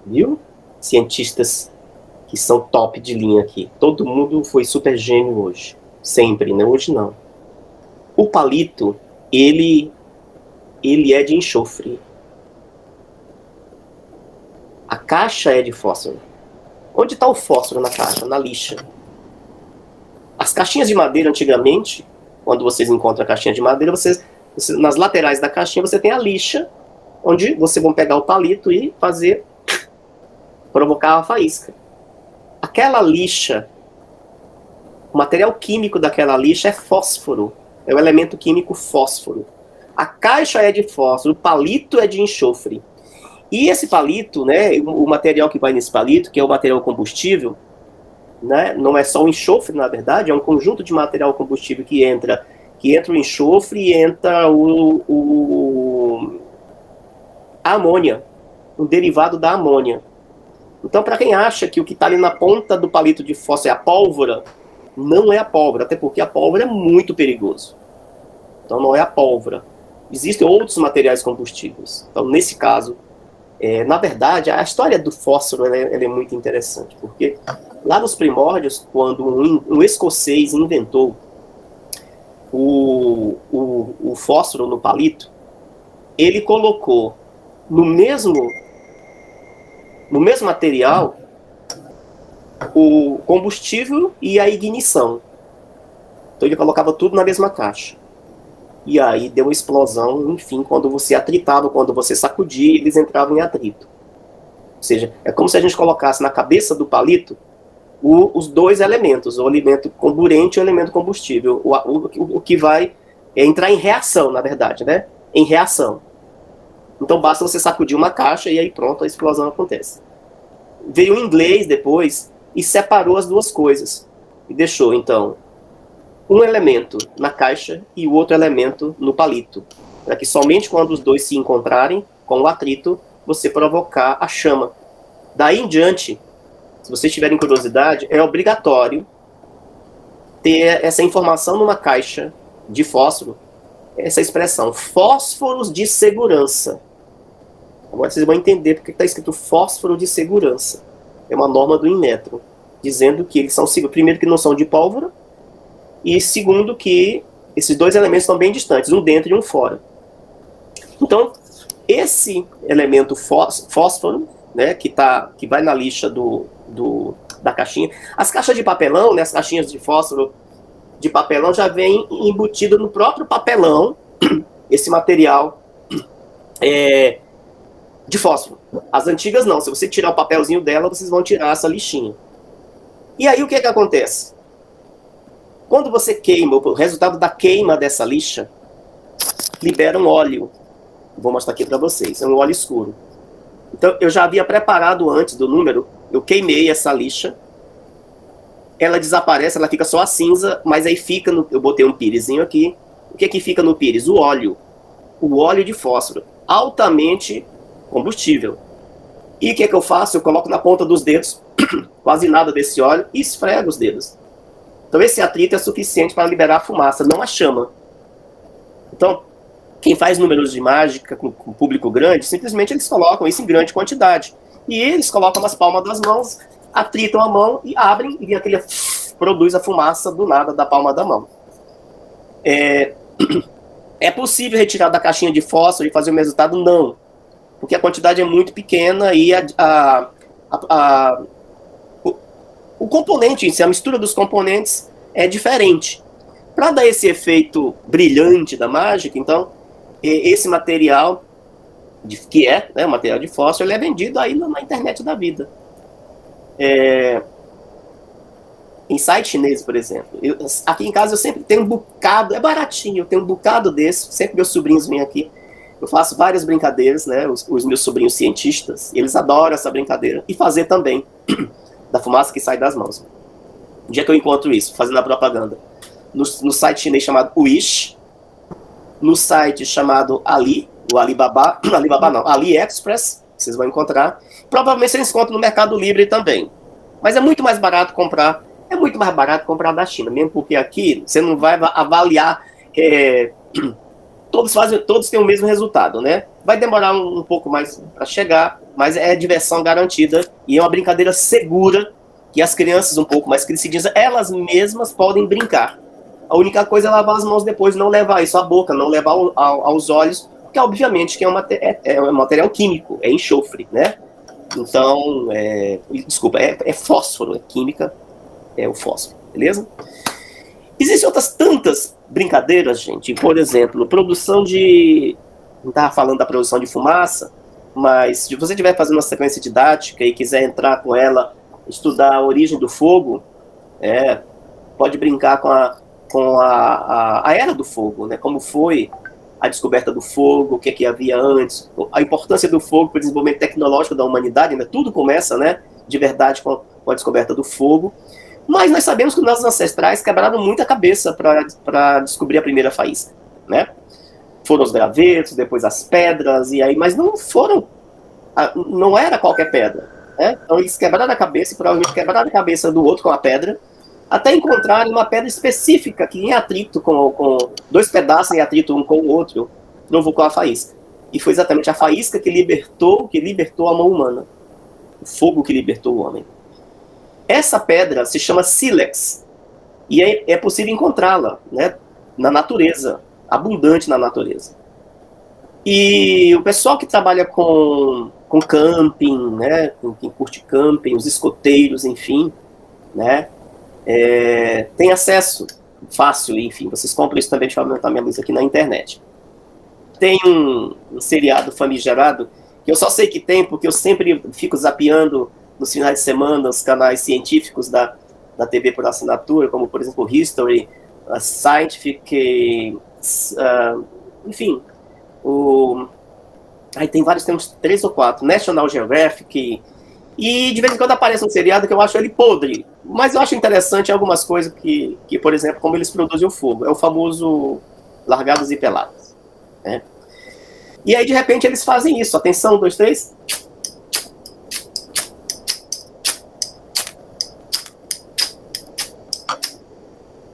Viu? Cientistas que são top de linha aqui. Todo mundo foi super gênio hoje. Sempre, né? Hoje não. O palito, ele é de enxofre. A caixa é de fósforo. Onde está o fósforo na caixa? Na lixa. As caixinhas de madeira, antigamente, quando vocês encontram a caixinha de madeira, nas laterais da caixinha você tem a lixa, onde vocês vão pegar o palito e provocar a faísca. Aquela lixa, o material químico daquela lixa é fósforo. É o elemento químico fósforo. A caixa é de fósforo, o palito é de enxofre. E esse palito, né, o material que vai nesse palito, que é o material combustível, né, não é só o enxofre, na verdade, é um conjunto de material combustível que entra o enxofre e entra a amônia, um derivado da amônia. Então, para quem acha que o que está ali na ponta do palito de fósforo é a pólvora, não é a pólvora, até porque a pólvora é muito perigoso. Então, não é a pólvora. Existem outros materiais combustíveis. Então, nesse caso, na verdade, a história do fósforo ela é muito interessante, porque lá nos primórdios, quando um escocês inventou o fósforo no palito, ele colocou no mesmo material o combustível e a ignição. Então ele colocava tudo na mesma caixa. E aí deu uma explosão, enfim, quando você atritava, quando você sacudia, eles entravam em atrito. Ou seja, é como se a gente colocasse na cabeça do palito os dois elementos, o elemento comburente e o elemento combustível, o que vai entrar em reação, na verdade, né? Em reação. Então basta você sacudir uma caixa e aí pronto, a explosão acontece. Veio o inglês depois e separou as duas coisas. E deixou, então, um elemento na caixa e o outro elemento no palito. Para que somente quando os dois se encontrarem com o atrito, você provocar a chama. Daí em diante, se vocês tiverem curiosidade, é obrigatório ter essa informação numa caixa de fósforo, essa expressão, fósforos de segurança. Agora vocês vão entender porque está escrito fósforo de segurança. É uma norma do Inmetro, dizendo que eles são seguros. Primeiro, que não são de pólvora, e segundo, que esses dois elementos estão bem distantes, um dentro e um fora. Então, esse elemento fósforo, né, que vai na lixa da caixinha. As caixas de papelão, né, as caixinhas de fósforo de papelão já vem embutido no próprio papelão esse material de fósforo. As antigas não. Se você tirar o papelzinho dela, vocês vão tirar essa lixinha. E aí o que acontece? Quando você queima, o resultado da queima dessa lixa libera um óleo. Vou mostrar aqui para vocês. É um óleo escuro. Então, eu já havia preparado antes do número, eu queimei essa lixa, ela desaparece, ela fica só a cinza, mas aí fica, eu botei um piresinho aqui, o que fica no pires? O óleo de fósforo, altamente combustível. E o que eu faço? Eu coloco na ponta dos dedos, quase nada desse óleo, e esfrego os dedos. Então esse atrito é suficiente para liberar a fumaça, não a chama. Então, quem faz números de mágica com público grande, simplesmente eles colocam isso em grande quantidade. E eles colocam nas palmas das mãos, atritam a mão e abrem, e aquele produz a fumaça do nada da palma da mão. É possível retirar da caixinha de fósforo e fazer o resultado? Não. Porque a quantidade é muito pequena e o componente em si, a mistura dos componentes é diferente. Para dar esse efeito brilhante da mágica, então, esse material, que é, né, o material de fósforo, ele é vendido aí na internet da vida. Em site chinês, por exemplo. Aqui em casa eu sempre tenho um bocado, é baratinho, eu tenho um bocado desse, sempre meus sobrinhos vêm aqui. Eu faço várias brincadeiras, né, os meus sobrinhos cientistas, eles adoram essa brincadeira. E fazer também, da fumaça que sai das mãos. Um dia que eu encontro isso, fazendo a propaganda. No site chinês chamado Wish, no site chamado AliExpress, vocês vão encontrar. Provavelmente vocês encontram no Mercado Livre também. Mas é muito mais barato comprar da China, mesmo porque aqui você não vai avaliar, todos têm o mesmo resultado, né? Vai demorar um pouco mais para chegar, mas é diversão garantida e é uma brincadeira segura que as crianças um pouco mais crescidinhas, elas mesmas podem brincar. A única coisa é lavar as mãos depois, não levar isso à boca, não levar aos olhos, porque obviamente que é um material químico, é enxofre, né? Então, desculpa, é fósforo, é química, é o fósforo, beleza? Existem outras tantas brincadeiras, gente, por exemplo, produção de... Não estava falando da produção de fumaça, mas se você estiver fazendo uma sequência didática e quiser entrar com ela, estudar a origem do fogo, pode brincar com a era do fogo, né? Como foi a descoberta do fogo, o que havia antes, a importância do fogo para o desenvolvimento tecnológico da humanidade, né? Tudo começa, né, de verdade com a descoberta do fogo. Mas nós sabemos que nossos ancestrais quebraram muita cabeça para descobrir a primeira faísca, né? Foram os gravetos, depois as pedras, e aí, mas não era qualquer pedra, né? Então eles quebraram a cabeça, e provavelmente quebraram a cabeça do outro com a pedra, até encontrarem uma pedra específica que em atrito com dois pedaços em atrito um com o outro, provocou a faísca. E foi exatamente a faísca que libertou a mão humana. O fogo que libertou o homem. Essa pedra se chama sílex. E é possível encontrá-la, né, na natureza, abundante na natureza. E o pessoal que trabalha com camping, né, quem curte camping, os escoteiros, enfim, né, tem acesso fácil, enfim, vocês compram isso também, deixa eu aumentar minha luz aqui na internet. Tem um seriado famigerado, que eu só sei que tem, porque eu sempre fico zapeando nos finais de semana os canais científicos da TV por assinatura, como, por exemplo, History, Scientific, enfim, aí tem vários, tem uns 3 ou 4, National Geographic, e de vez em quando aparece um seriado que eu acho ele podre, mas eu acho interessante algumas coisas que por exemplo, como eles produzem o fogo, é o famoso Largados e Pelados, né? E aí, de repente, eles fazem isso, atenção, 1, 2, 3...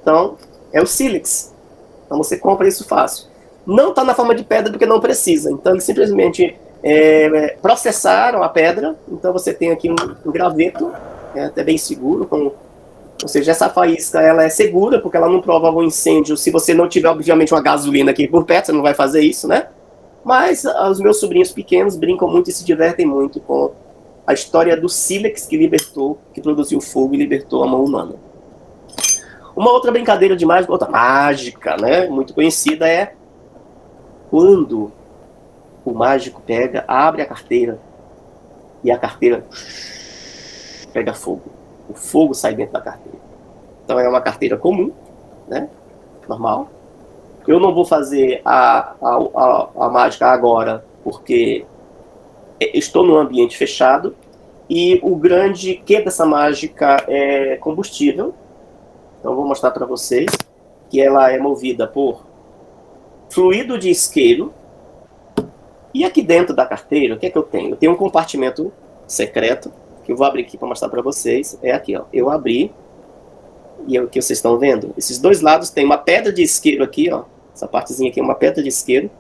Então, é o sílex. Então, você compra isso fácil. Não está na forma de pedra porque não precisa. Então, eles simplesmente processaram a pedra. Então, você tem aqui um graveto, até bem seguro. Ou seja, essa faísca ela é segura porque ela não provoca um incêndio. Se você não tiver, obviamente, uma gasolina aqui por perto, você não vai fazer isso, né? Mas os meus sobrinhos pequenos brincam muito e se divertem muito com a história do sílex que produziu fogo e libertou a mão humana. Uma outra brincadeira de mágica, outra mágica, né, muito conhecida é quando o mágico abre a carteira e a carteira pega fogo. O fogo sai dentro da carteira. Então é uma carteira comum, né, normal. Eu não vou fazer a mágica agora porque estou num ambiente fechado e o grande que dessa mágica é combustível. Então, vou mostrar para vocês que ela é movida por fluido de isqueiro. E aqui dentro da carteira, o que é que eu tenho? Eu tenho um compartimento secreto, que eu vou abrir aqui para mostrar para vocês. É aqui, ó. Eu abri, e é o que vocês estão vendo. Esses dois lados tem uma pedra de isqueiro aqui, ó. Essa partezinha aqui é uma pedra de isqueiro.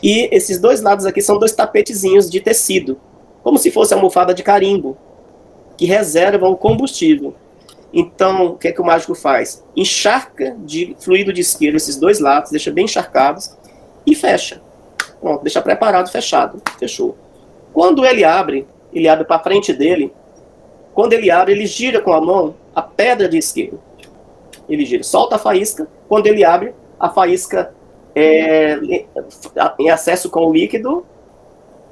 E esses dois lados aqui são 2 tapetezinhos de tecido, como se fosse almofada de carimbo, que reservam o combustível. Então, o que é que o mágico faz? Encharca de fluido de isqueiro esses 2 lados, deixa bem encharcados e fecha. Pronto, deixa preparado, fechado. Fechou. Quando ele abre para frente dele. Quando ele abre, ele gira com a mão a pedra de isqueiro. Ele gira, solta a faísca. Quando ele abre, a faísca em acesso com o líquido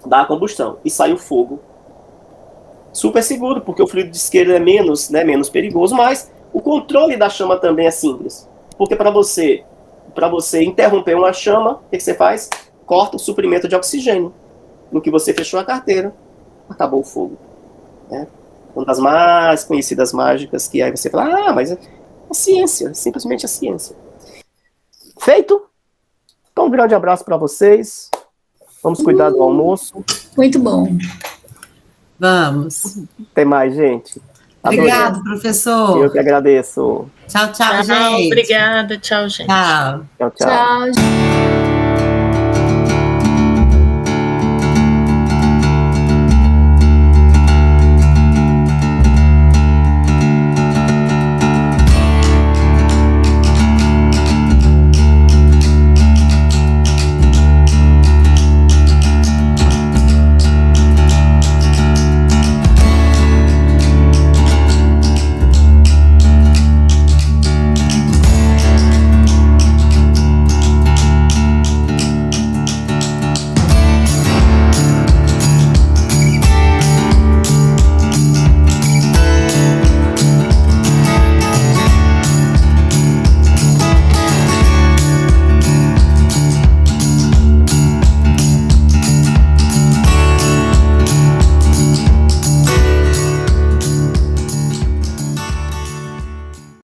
dá a combustão e sai o fogo. Super seguro, porque o fluido de isqueiro é menos perigoso, mas o controle da chama também é simples. Porque para você interromper uma chama, o que você faz? Corta o suprimento de oxigênio. No que você fechou a carteira, acabou o fogo. Né? Uma das mais conhecidas mágicas, que aí você fala, mas é a ciência, simplesmente a ciência. Feito? Então, um grande abraço para vocês. Vamos cuidar do almoço. Muito bom. Vamos. Tem mais, gente? Obrigado, professor. Eu que agradeço. Tchau, gente. Obrigada. Tchau, gente. Tchau. Tchau. Tchau.